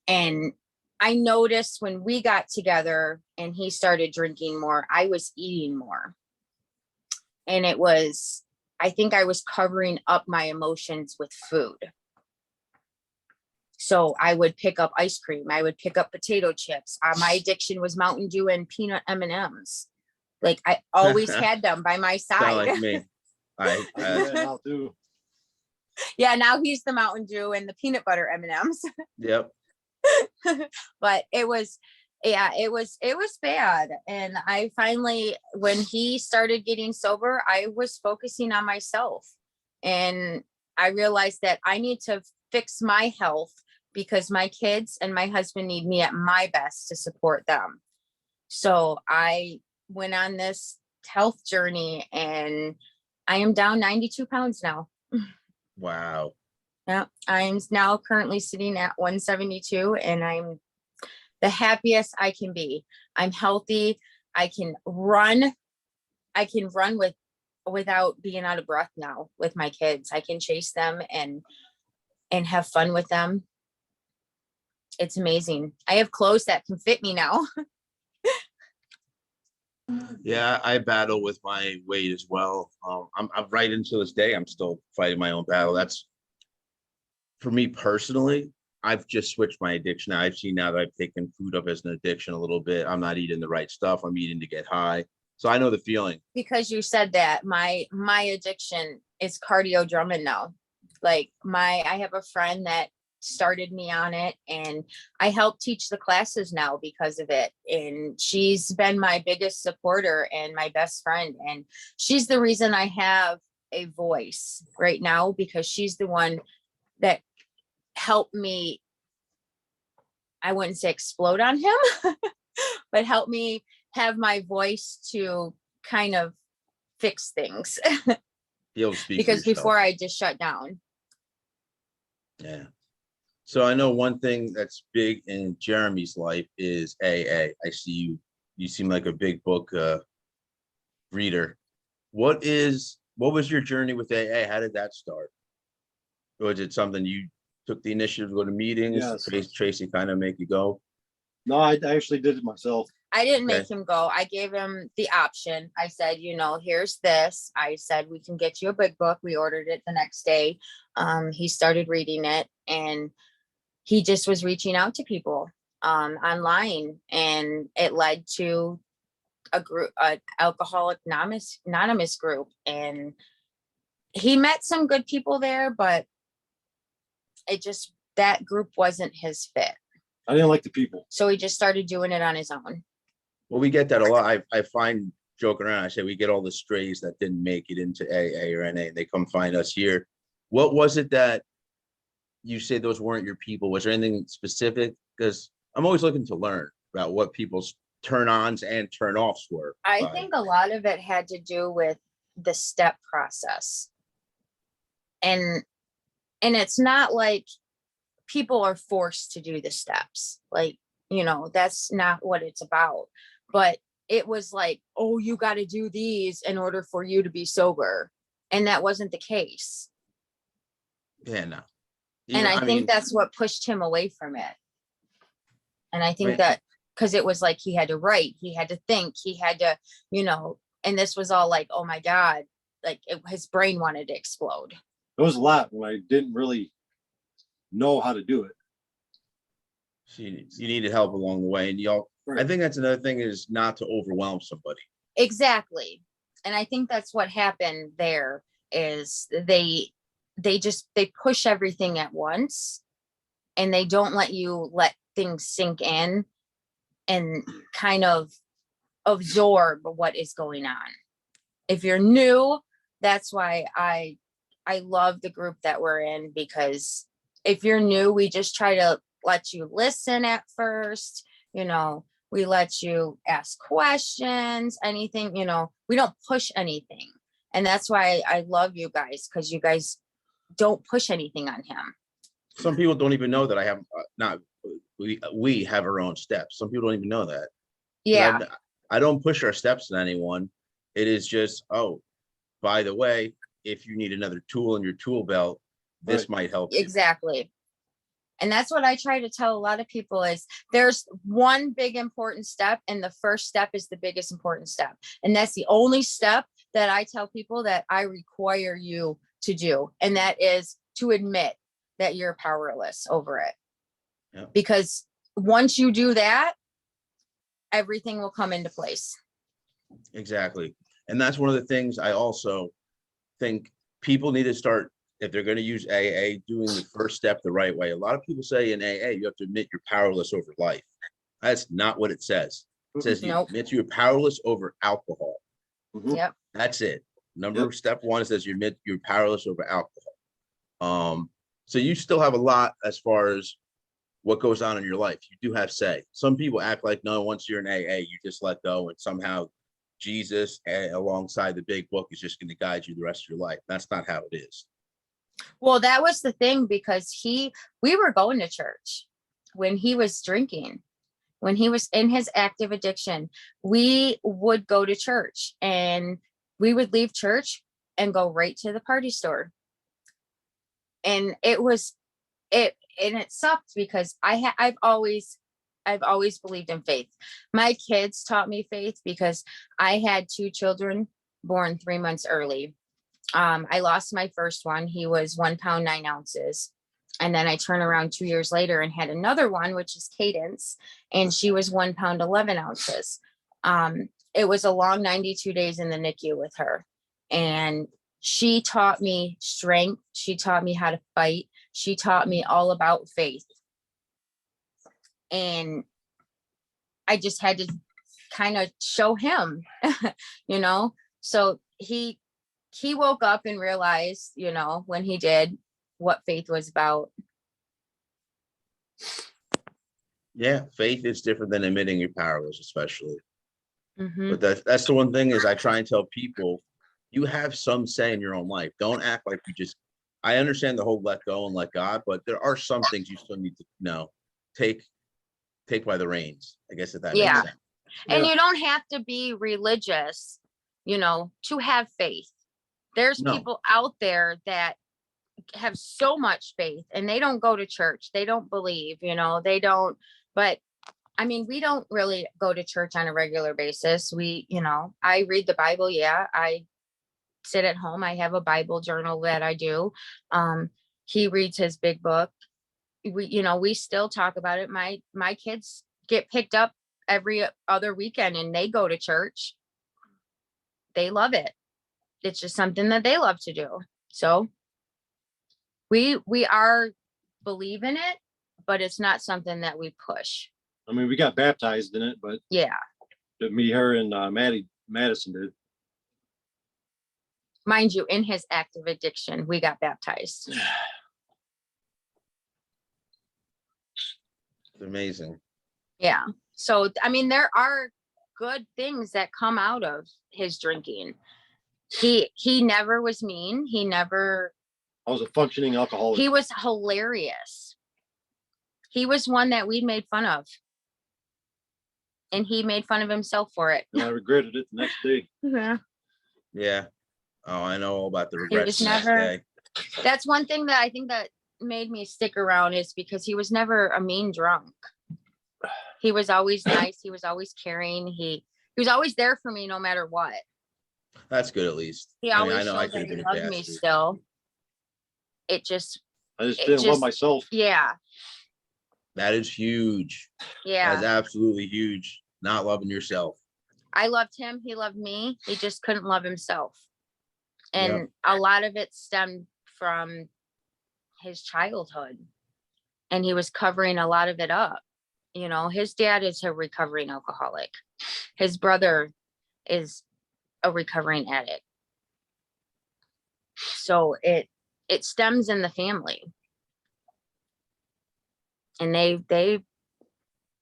and I noticed when we got together and he started drinking more, I was eating more. And I think I was covering up my emotions with food. So I would pick up ice cream. I would pick up potato chips. My addiction was Mountain Dew and peanut M&Ms. Like, I always had them by my Sound side. like me. I do that now too. Yeah, now he's the Mountain Dew and the peanut butter M&Ms. Yep. But it was bad. And I finally, when he started getting sober, I was focusing on myself. And I realized that I need to fix my health because my kids and my husband need me at my best to support them. So I went on this health journey and I am down 92 pounds now. Wow. Yeah, I'm now currently sitting at 172 and I'm the happiest I can be. I'm healthy. I can run without being out of breath now with my kids. I can chase them and have fun with them. It's amazing. I have clothes that can fit me now. Yeah, I battle with my weight as well. I'm right into this day. I'm still fighting my own battle. That's for me personally. I've just switched my addiction. I've seen now that I've taken food up as an addiction a little bit. I'm not eating the right stuff. I'm eating to get high. So I know the feeling. Because you said that, my addiction is cardio drumming now. Like I have a friend that started me on it, and I help teach the classes now because of it. And she's been my biggest supporter and my best friend. And she's the reason I have a voice right now, because she's the one that helped me, I wouldn't say explode on him, but help me have my voice to kind of fix things. Be able to speak for Because yourself. before I just shut down. Yeah. So I know one thing that's big in Jeremy's life is AA. I see you seem like a big book reader. What was your journey with AA? How did that start? Was it something you took the initiative to go to meetings? Yes. Tracy kind of make you go? No, I actually did it myself. I didn't Okay. make him go. I gave him the option. I said, here's this. I said, we can get you a big book. We ordered it the next day. He started reading it, and he just was reaching out to people online, and it led to a group, an Alcoholic Anonymous group. And he met some good people there, but that group wasn't his fit. I didn't like the people. So he just started doing it on his own. Well, we get that a lot. I find joking around. I say we get all the strays that didn't make it into AA or NA. They come find us here. What was it that you say those weren't your people? Was there anything specific? Because I'm always looking to learn about what people's turn-ons and turn-offs were. I think a lot of it had to do with the step process. And it's not like people are forced to do the steps. Like, that's not what it's about. But it was like, oh, you got to do these in order for you to be sober. And that wasn't the case. Yeah, no. And I think that's what pushed him away from it. And I think that because it was like he had to write, he had to think, he had to, and this was all like, oh my God, like his brain wanted to explode. It was a lot when I didn't really know how to do it. So you needed help along the way. And I think that's another thing, is not to overwhelm somebody. Exactly. And I think that's what happened there, is they push everything at once, and they don't let you let things sink in and kind of absorb what is going on. If you're new, that's why I love the group that we're in, because if you're new, we just try to let you listen at first. We let you ask questions, anything, we don't push anything. And that's why I love you guys, because you guys don't push anything on him. Some people don't even know that I have we have our own steps. Some people don't even know that. Yeah. I don't push our steps on anyone. It is just, oh, by the way, if you need another tool in your tool belt, this might help you. Exactly. And that's what I try to tell a lot of people, is there's one big important step, and the first step is the biggest important step. And that's the only step that I tell people that I require you to do. And that is to admit that you're powerless over it. Yeah. Because once you do that, everything will come into place. Exactly. And that's one of the things I also think people need to start, if they're going to use AA, doing the first step the right way. A lot of people say in AA, you have to admit you're powerless over life. That's not what it says. It says you admit you're powerless over alcohol. Yep. That's it. Step one says you admit you're powerless over alcohol. So you still have a lot as far as what goes on in your life. You do have say. Some people act like, no, once you're in AA, you just let go, and somehow Jesus alongside the big book is just going to guide you the rest of your life. That's not how it is. Well, that was the thing, because we were going to church when he was drinking, when he was in his active addiction. We would go to church, and we would leave church and go right to the party store. And it sucked, because I've always I've always believed in faith. My kids taught me faith because I had 2 children born 3 months early. I lost my first one. He was 1 pound, 9 ounces. And then I turned around 2 years later and had another one, which is Cadence. And she was 1 pound, 11 ounces. It was a long 92 days in the NICU with her. And she taught me strength. She taught me how to fight. She taught me all about faith. And I just had to kind of show him, you know, so he woke up and realized, you know, when he did, what faith was about. Yeah, faith is different than admitting you're powerless, especially. Mm-hmm. But that's the one thing is I try and tell people, you have some say in your own life. Don't act like you just, I understand the whole let go and let God, but there are some things you still need to, you know, take by the reins, I guess, if that Yeah. makes sense. And Yeah. you don't have to be religious, you know, to have faith. There's No. people out there that have so much faith and they don't go to church. They don't believe, you know, they don't, but I mean, we don't really go to church on a regular basis. We, you know, I read the Bible. Yeah. I sit at home. I have a Bible journal that I do. He reads his big book. We, you know, we still talk about it. My kids get picked up every other weekend and they go to church. They love it. It's just something that they love to do. So we are believe in it, but it's not something that we push. I mean, we got baptized in it, but Yeah. me, her, and Madison did. Mind you, in his active addiction, we got baptized. It's amazing. Yeah. So, I mean, there are good things that come out of his drinking. He never was mean. I was a functioning alcoholic. He was hilarious. He was one that we made fun of. And he made fun of himself for it. And I regretted it the next day. Yeah. Yeah. Oh, I know all about the He regrets was the next never, day. that's one thing that I think that made me stick around is because he was never a mean drunk. He was always nice. He was always caring. He was always there for me no matter what. That's good at least. He I always know I showed could have that he been a loved me bastard. still. I just didn't love myself. Yeah. That is huge. Yeah. That's absolutely huge. Not loving yourself. I loved him. He loved me. He just couldn't love himself. And Yep. a lot of it stemmed from his childhood. And he was covering a lot of it up. You know, his dad is a recovering alcoholic. His brother is a recovering addict. So it stems in the family. And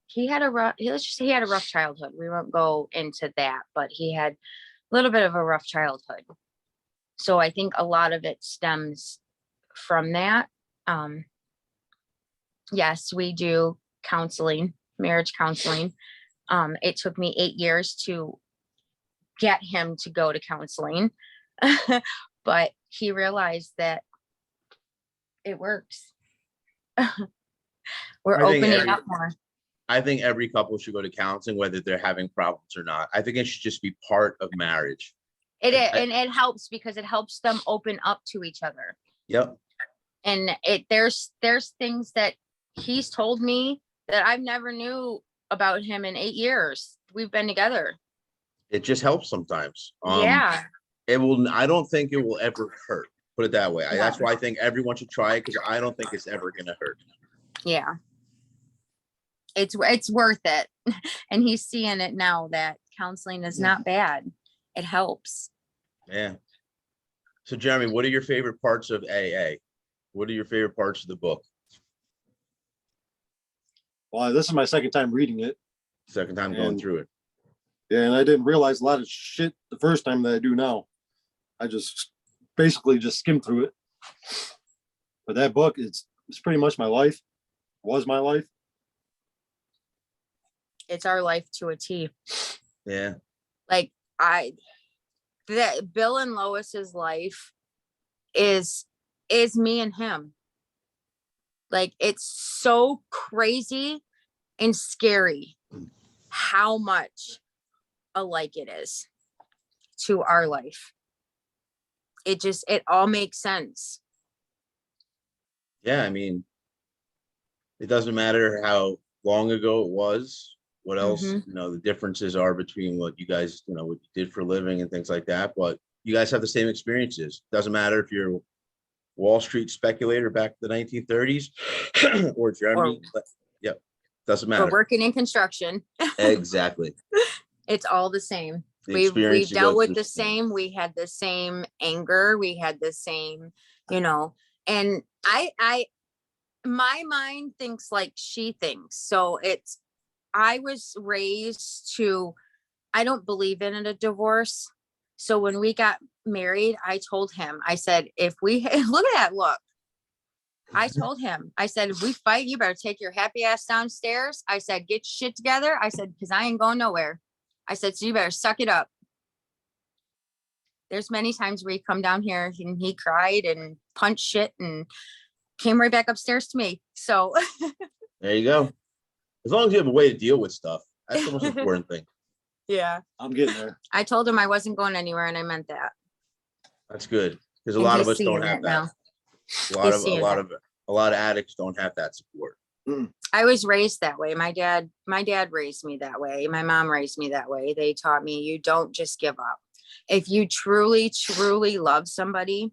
he had a rough childhood. We won't go into that, but he had a little bit of a rough childhood. So I think a lot of it stems from that. Yes, we do counseling, marriage counseling. It took me 8 years to get him to go to counseling, but he realized that it works. We're opening up more. I think every couple should go to counseling, whether they're having problems or not. I think it should just be part of marriage. And it helps because it helps them open up to each other. Yep. And there's things that he's told me that I've never knew about him in 8 years we've been together. It just helps sometimes. Yeah. I don't think it will ever hurt. Put it that way. No. That's why I think everyone should try it, because I don't think it's ever going to hurt. Yeah. It's worth it. And he's seeing it now that counseling is not bad. It helps. Yeah. So Jeremy, what are your favorite parts of AA? What are your favorite parts of the book? Well, this is my second time reading it. Second time going through it. Yeah, and I didn't realize a lot of shit the first time that I do now. I just basically just skimmed through it. But that book, it's pretty much my life. Was my life. It's our life to a T. Yeah. Like that Bill and Lois's life is me and him. Like, it's so crazy and scary how much alike it is to our life. It all makes sense. Yeah, I mean, it doesn't matter how long ago it was, what else, Mhm. the differences are between what you guys, what you did for a living and things like that, but you guys have the same experiences. Doesn't matter if you're a Wall Street speculator back in the 1930s or Jeremy. Yep, doesn't We're matter. working in construction. Exactly. It's all the same. The We experience you go dealt with through the is the same. same. We had the same anger. We had the same, and my mind thinks like she thinks. So I was raised to, I don't believe in a divorce. So when we got married, I told him, I said, if we, look at that look. I told him, I said, if we fight, you better take your happy ass downstairs. I said, get your shit together. I said, because I ain't going nowhere. I said, so you better suck it up. There's many times where he come down here and he cried and punched shit and came right back upstairs to me. So There you go. As long as you have a way to deal with stuff, that's the most important thing. yeah, I'm getting there. I told him I wasn't going anywhere, and I meant that. That's good because a And lot he's of us don't seeing have it that. now. A lot of addicts don't have that support. I was raised that way. My dad raised me that way. My mom raised me that way. They taught me, you don't just give up. If you truly, truly love somebody,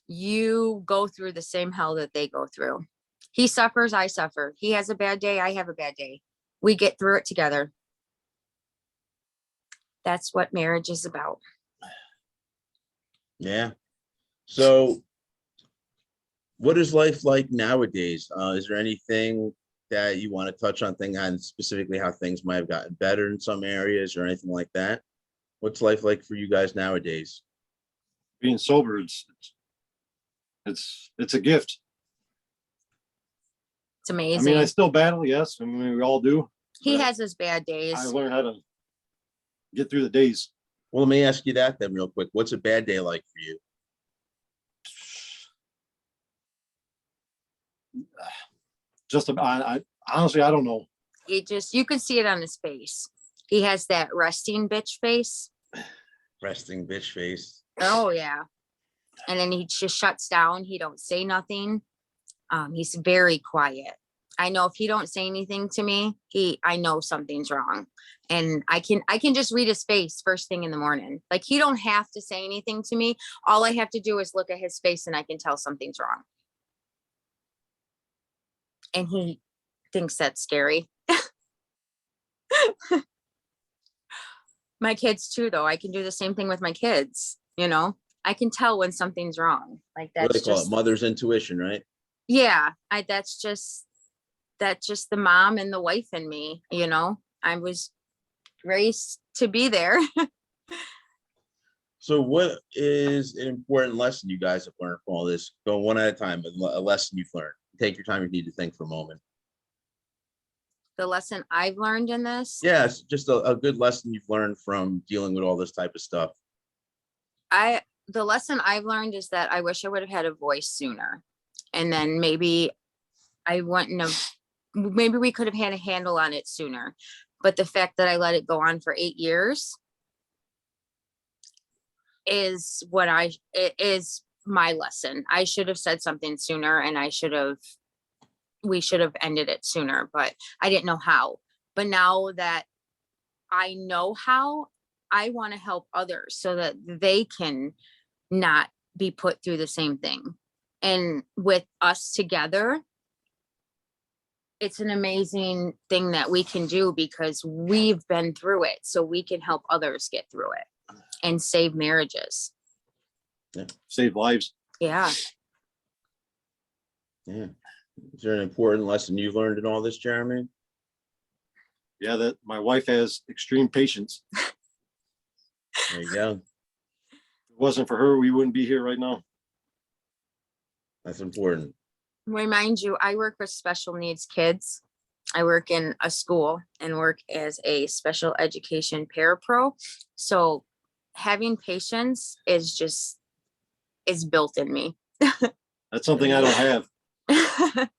you go through the same hell that they go through. He suffers, I suffer. He has a bad day, I have a bad day. We get through it together. That's what marriage is about. Yeah. So what is life like nowadays? Is there anything that you want to touch on specifically how things might have gotten better in some areas or anything like that? What's life like for you guys nowadays? Being sober, it's a gift. It's I amazing. mean, I still battle, yes. I mean, we all do. He but has his bad days. I learned how to get through the days. Well, let me ask you that then real quick. What's a bad day like for you? Just I honestly, I don't know. You can see it on his face. He has that resting bitch face. Resting bitch face. Oh yeah. And then he just shuts down. He don't say nothing. He's very quiet. I know if he don't say anything to me, I know something's wrong. And I can just read his face first thing in the morning. Like, he don't have to say anything to me. All I have to do is look at his face and I can tell something's wrong. And he thinks that's scary. My kids too, though. I can do the same thing with my kids. I can tell when something's wrong. Like, What do that's they call just, it? Mother's intuition, right? yeah, that's just the mom and the wife in me. I was raised to be there. So what is an important lesson you guys have learned from all this? Go one at a time, a lesson you've learned. Take your time. You need to think for a moment. The lesson I've learned in this, Yes, just a good lesson you've learned from dealing with all this type of stuff. the lesson I've learned is that I wish I would have had a voice sooner. And then maybe maybe we could have had a handle on it sooner. But the fact that I let it go on for 8 years is my lesson. I should have said something sooner, and we should have ended it sooner, but I didn't know how. But now that I know how, I want to help others so that they can not be put through the same thing. And with us together, it's an amazing thing that we can do because we've been through it, so we can help others get through it and save marriages. Yeah. Save lives. Yeah. Yeah. Is there an important lesson you've learned in all this, Jeremy? Yeah, that my wife has extreme patience. There you go. If it wasn't for her, we wouldn't be here right now. That's important. Remind you, I work with special needs kids. I work in a school and work as a special education parapro. So having patience is built in me. That's something I don't have.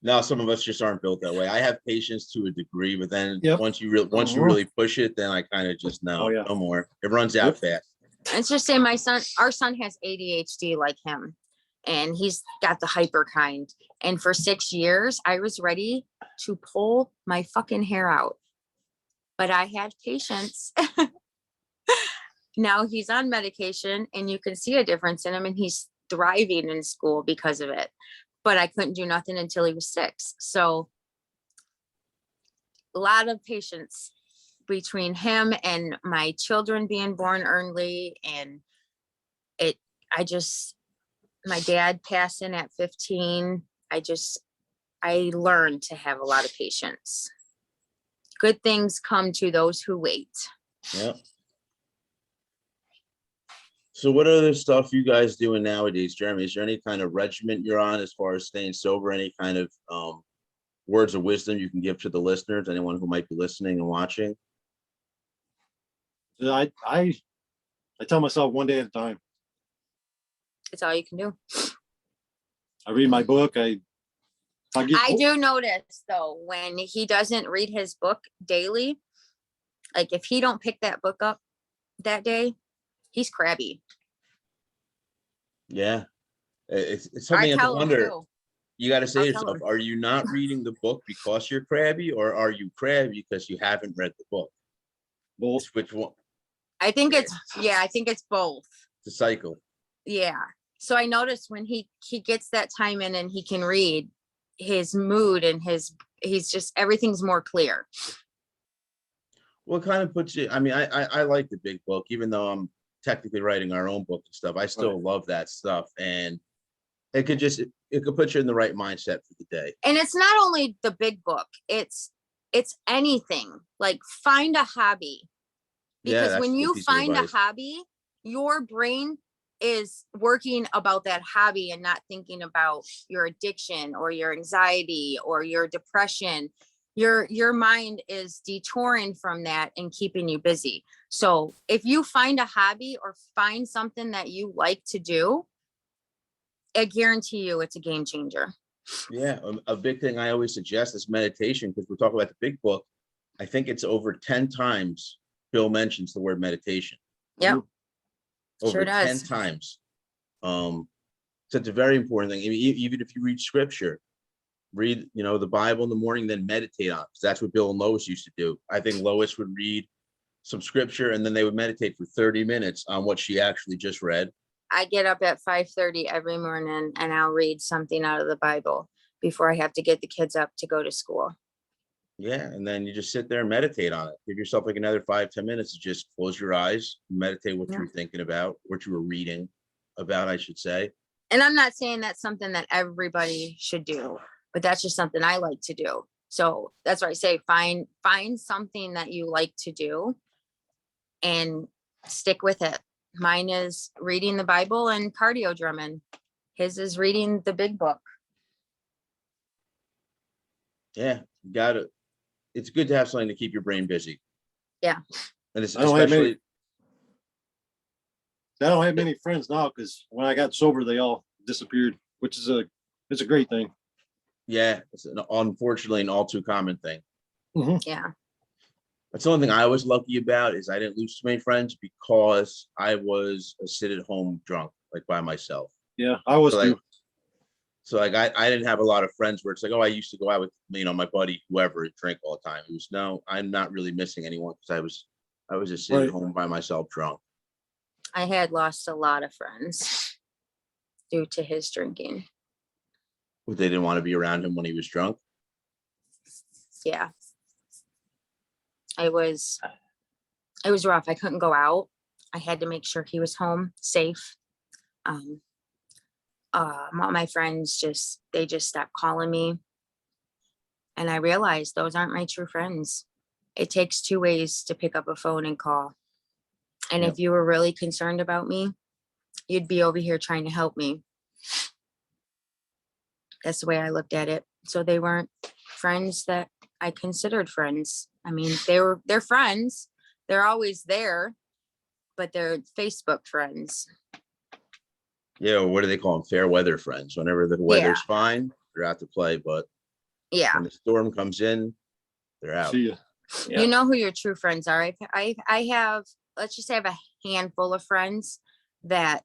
Now, some of us just aren't built that way. I have patience to a degree, but then Yep. once you really push it, then I kind of just Oh, yeah. no more. It runs out fast. Let's just say our son has ADHD like him, and he's got the hyper kind. And for 6 years, I was ready to pull my fucking hair out, but I had patience. Now he's on medication, and you can see a difference in him, and he's thriving in school because of it. But I couldn't do nothing until he was 6. So a lot of patience between him and my children being born early. And my dad passing at 15. I learned to have a lot of patience. Good things come to those who wait. Yeah. So what other stuff you guys doing nowadays, Jeremy? Is there any kind of regimen you're on as far as staying sober? Any kind of words of wisdom you can give to the listeners, anyone who might be listening and watching? I tell myself one day at a time. It's all you can do. I read my book. I do notice though, when he doesn't read his book daily, like if he don't pick that book up that day, he's crabby. Yeah. It's something you have to wonder. You got to say to yourself, are you not reading the book because you're crabby, or are you crabby because you haven't read the book? Both. Which one? I think it's both. The cycle. Yeah. So I noticed when he gets that time in and he can read, his mood and he's just, everything's more clear. Well, it kind of puts you, I mean, I like the big book, even though I'm technically writing our own book and stuff. I still love that stuff. And it could put you in the right mindset for the day. And it's not only the big book, it's anything. Like, find a hobby. Because when you find a hobby, your brain is working about that hobby and not thinking about your addiction or your anxiety or your depression. Your mind is detouring from that and keeping you busy. So if you find a hobby or find something that you like to do, I guarantee you it's a game changer. Yeah, a big thing I always suggest is meditation, because we're talking about the big book. I think it's over 10 times Bill mentions the word meditation. Yep. Over sure does. 10 times. So it's a very important thing. Even if you read scripture, read, the Bible in the morning, then meditate on it. That's what Bill and Lois used to do. I think Lois would read some scripture and then they would meditate for 30 minutes on what she actually just read. I get up at 5:30 every morning and I'll read something out of the Bible before I have to get the kids up to go to school. Yeah, and then you just sit there and meditate on it. Give yourself like another 5-10 minutes to just close your eyes, meditate what you were thinking about, what you were reading about, I should say. And I'm not saying that's something that everybody should do, but that's just something I like to do. So that's why I say find something that you like to do and stick with it. Mine is reading the Bible and cardio drumming. His is reading the big book. Yeah, you got it. It's good to have something to keep your brain busy. Yeah. And it's especially. I don't have many friends now because when I got sober, they all disappeared, which is it's a great thing. Yeah, it's unfortunately an all too common thing. Mm-hmm. Yeah. That's the only thing I was lucky about is I didn't lose too many friends because I was a sit at home drunk, like by myself. Yeah, I was too. So I didn't have a lot of friends where it's like, oh, I used to go out with, my buddy, whoever, drink all the time. It was, no, I'm not really missing anyone because I was just sitting at home by myself drunk. I had lost a lot of friends due to his drinking. Well, they didn't want to be around him when he was drunk? Yeah. It was rough. I couldn't go out. I had to make sure he was home safe. All my friends just stopped calling me. And I realized those aren't my true friends. It takes 2 ways to pick up a phone and call. And if you were really concerned about me, you'd be over here trying to help me. That's the way I looked at it. So they weren't friends that I considered friends. I mean, they're friends. They're always there, but they're Facebook friends. Yeah, what do they call them? Fair weather friends. Whenever the weather's fine, they're out to play. But Yeah. When the storm comes in, they're out. See ya. Yeah. You know who your true friends are. I have, let's just say I have a handful of friends that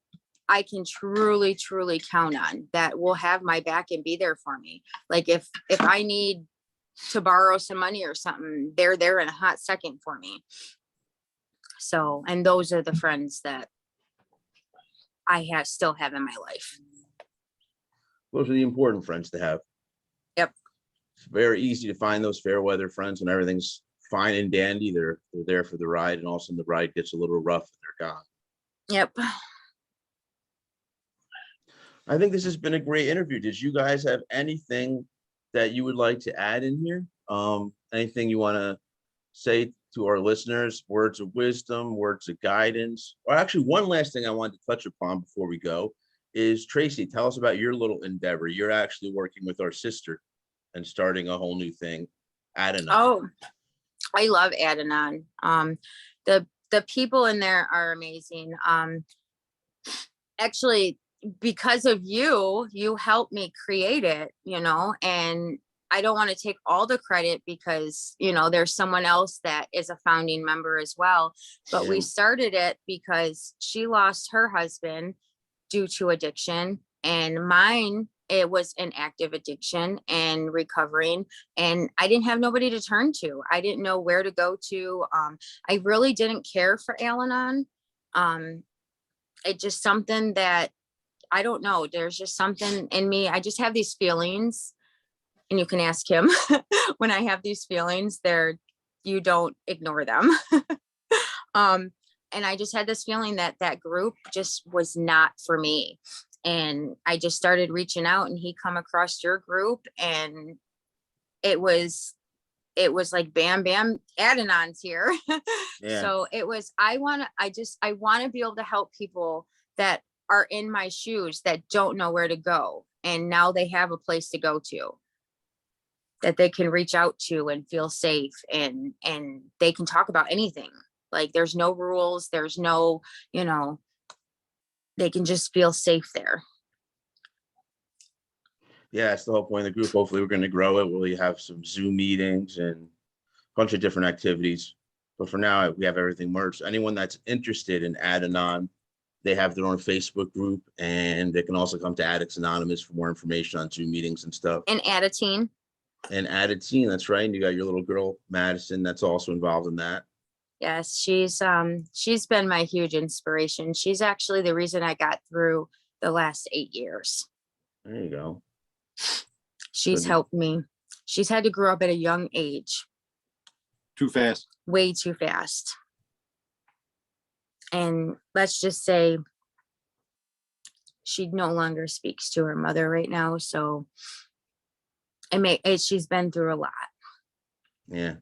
I can truly, truly count on, that will have my back and be there for me. Like if I need to borrow some money or something, they're there in a hot second for me. So, and those are the friends that I still have in my life. Those are the important friends to have. Yep. It's very easy to find those fair weather friends when everything's fine and dandy. They're there for the ride, and all of a sudden the ride gets a little rough and they're gone. Yep. I think this has been a great interview. Did you guys have anything that you would like to add in here? Anything you want to say to our listeners? Words of wisdom, words of guidance? Or actually, one last thing I wanted to touch upon before we go is, Tracy, tell us about your little endeavor. You're actually working with our sister and starting a whole new thing, Addicts. Oh, I love Addicts. The people in there are amazing. Actually, because of you helped me create it, and I don't want to take all the credit because, there's someone else that is a founding member as well. But we started it because she lost her husband due to addiction, and mine, it was an active addiction and recovering, and I didn't have nobody to turn to. I didn't know where to go to. I really didn't care for Al-Anon. It's just something that, I don't know. There's just something in me. I just have these feelings, and you can ask him when I have these feelings, you don't ignore them. And I just had this feeling that group just was not for me. And I just started reaching out, and he come across your group, and it was like, bam, bam, Addicts here. Yeah. So it was, I want to be able to help people that are in my shoes that don't know where to go. And now they have a place to go to, that they can reach out to and feel safe, and they can talk about anything. Like there's no rules. There's no, they can just feel safe there. Yeah, that's the whole point of the group. Hopefully we're going to grow it. We'll have some Zoom meetings and a bunch of different activities. But for now, we have everything merged. Anyone that's interested in Addicts, they have their own Facebook group, and they can also come to Addicts Anonymous for more information on Zoom meetings and stuff. And Addicts. And Addicts, that's right. And you got your little girl, Madison, that's also involved in that. Yes, she's been my huge inspiration. She's actually the reason I got through the last 8 years. There you go. She's helped me. She's had to grow up at a young age. Too fast. Way too fast. And let's just say she no longer speaks to her mother right now. So she's been through a lot. Yeah.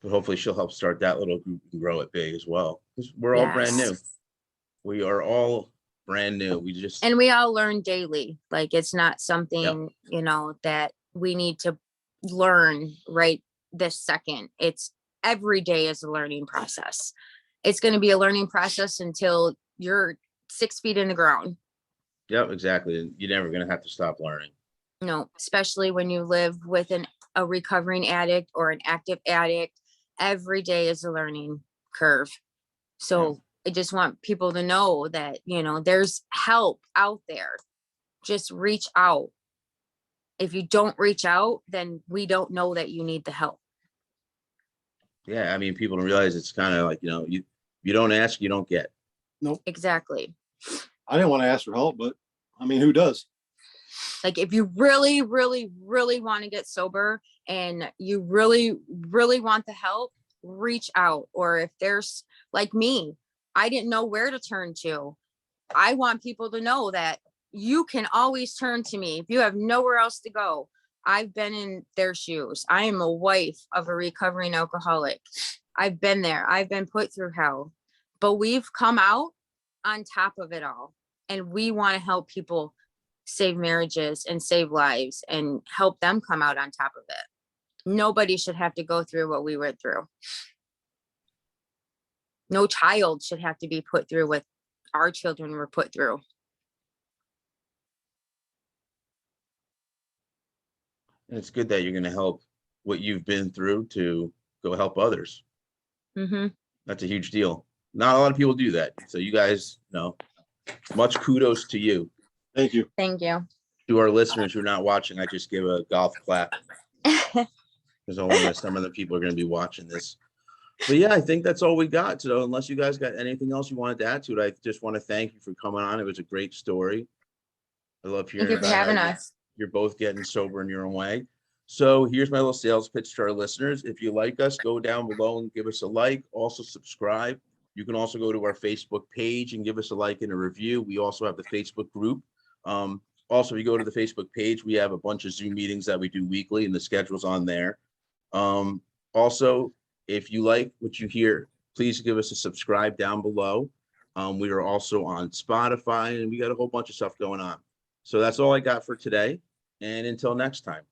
But hopefully she'll help start that little group and grow it big as well. Because we're all brand new. We are all brand new. And we all learn daily. Like it's not something, that we need to learn right this second. It's every day is a learning process. It's going to be a learning process until you're 6 feet in the ground. Yep, exactly. You're never going to have to stop learning. No, especially when you live with a recovering addict or an active addict. Every day is a learning curve. So I just want people to know that, there's help out there. Just reach out. If you don't reach out, then we don't know that you need the help. Yeah, I mean, people don't realize it's kind of like, you don't ask, you don't get. Nope. Exactly. I didn't want to ask for help, but I mean, who does? Like if you really, really, really want to get sober and you really, really want the help, reach out. Or if there's like me, I didn't know where to turn to. I want people to know that you can always turn to me if you have nowhere else to go. I've been in their shoes. I am a wife of a recovering alcoholic. I've been there. I've been put through hell, but we've come out on top of it all. And we want to help people save marriages and save lives and help them come out on top of it. Nobody should have to go through what we went through. No child should have to be put through what our children were put through. And it's good that you're going to help what you've been through to go help others. Mm-hmm. That's a huge deal. Not a lot of people do that. So you guys, much kudos to you. Thank you. Thank you. To our listeners who are not watching, I just give a golf clap because only some of the people are going to be watching this. But yeah, I think that's all we got. So unless you guys got anything else you wanted to add to it, I just want to thank you for coming on. It was a great story. I love hearing Thank you for about having how us. you're both getting sober in your own way. So here's my little sales pitch to our listeners. If you like us, go down below and give us a like. Also subscribe. You can also go to our Facebook page and give us a like and a review. We also have the Facebook group. Also, if you go to the Facebook page, we have a bunch of Zoom meetings that we do weekly, and the schedule's on there. Also, if you like what you hear, please give us a subscribe down below. We are also on Spotify, and we got a whole bunch of stuff going on. So that's all I got for today. And until next time.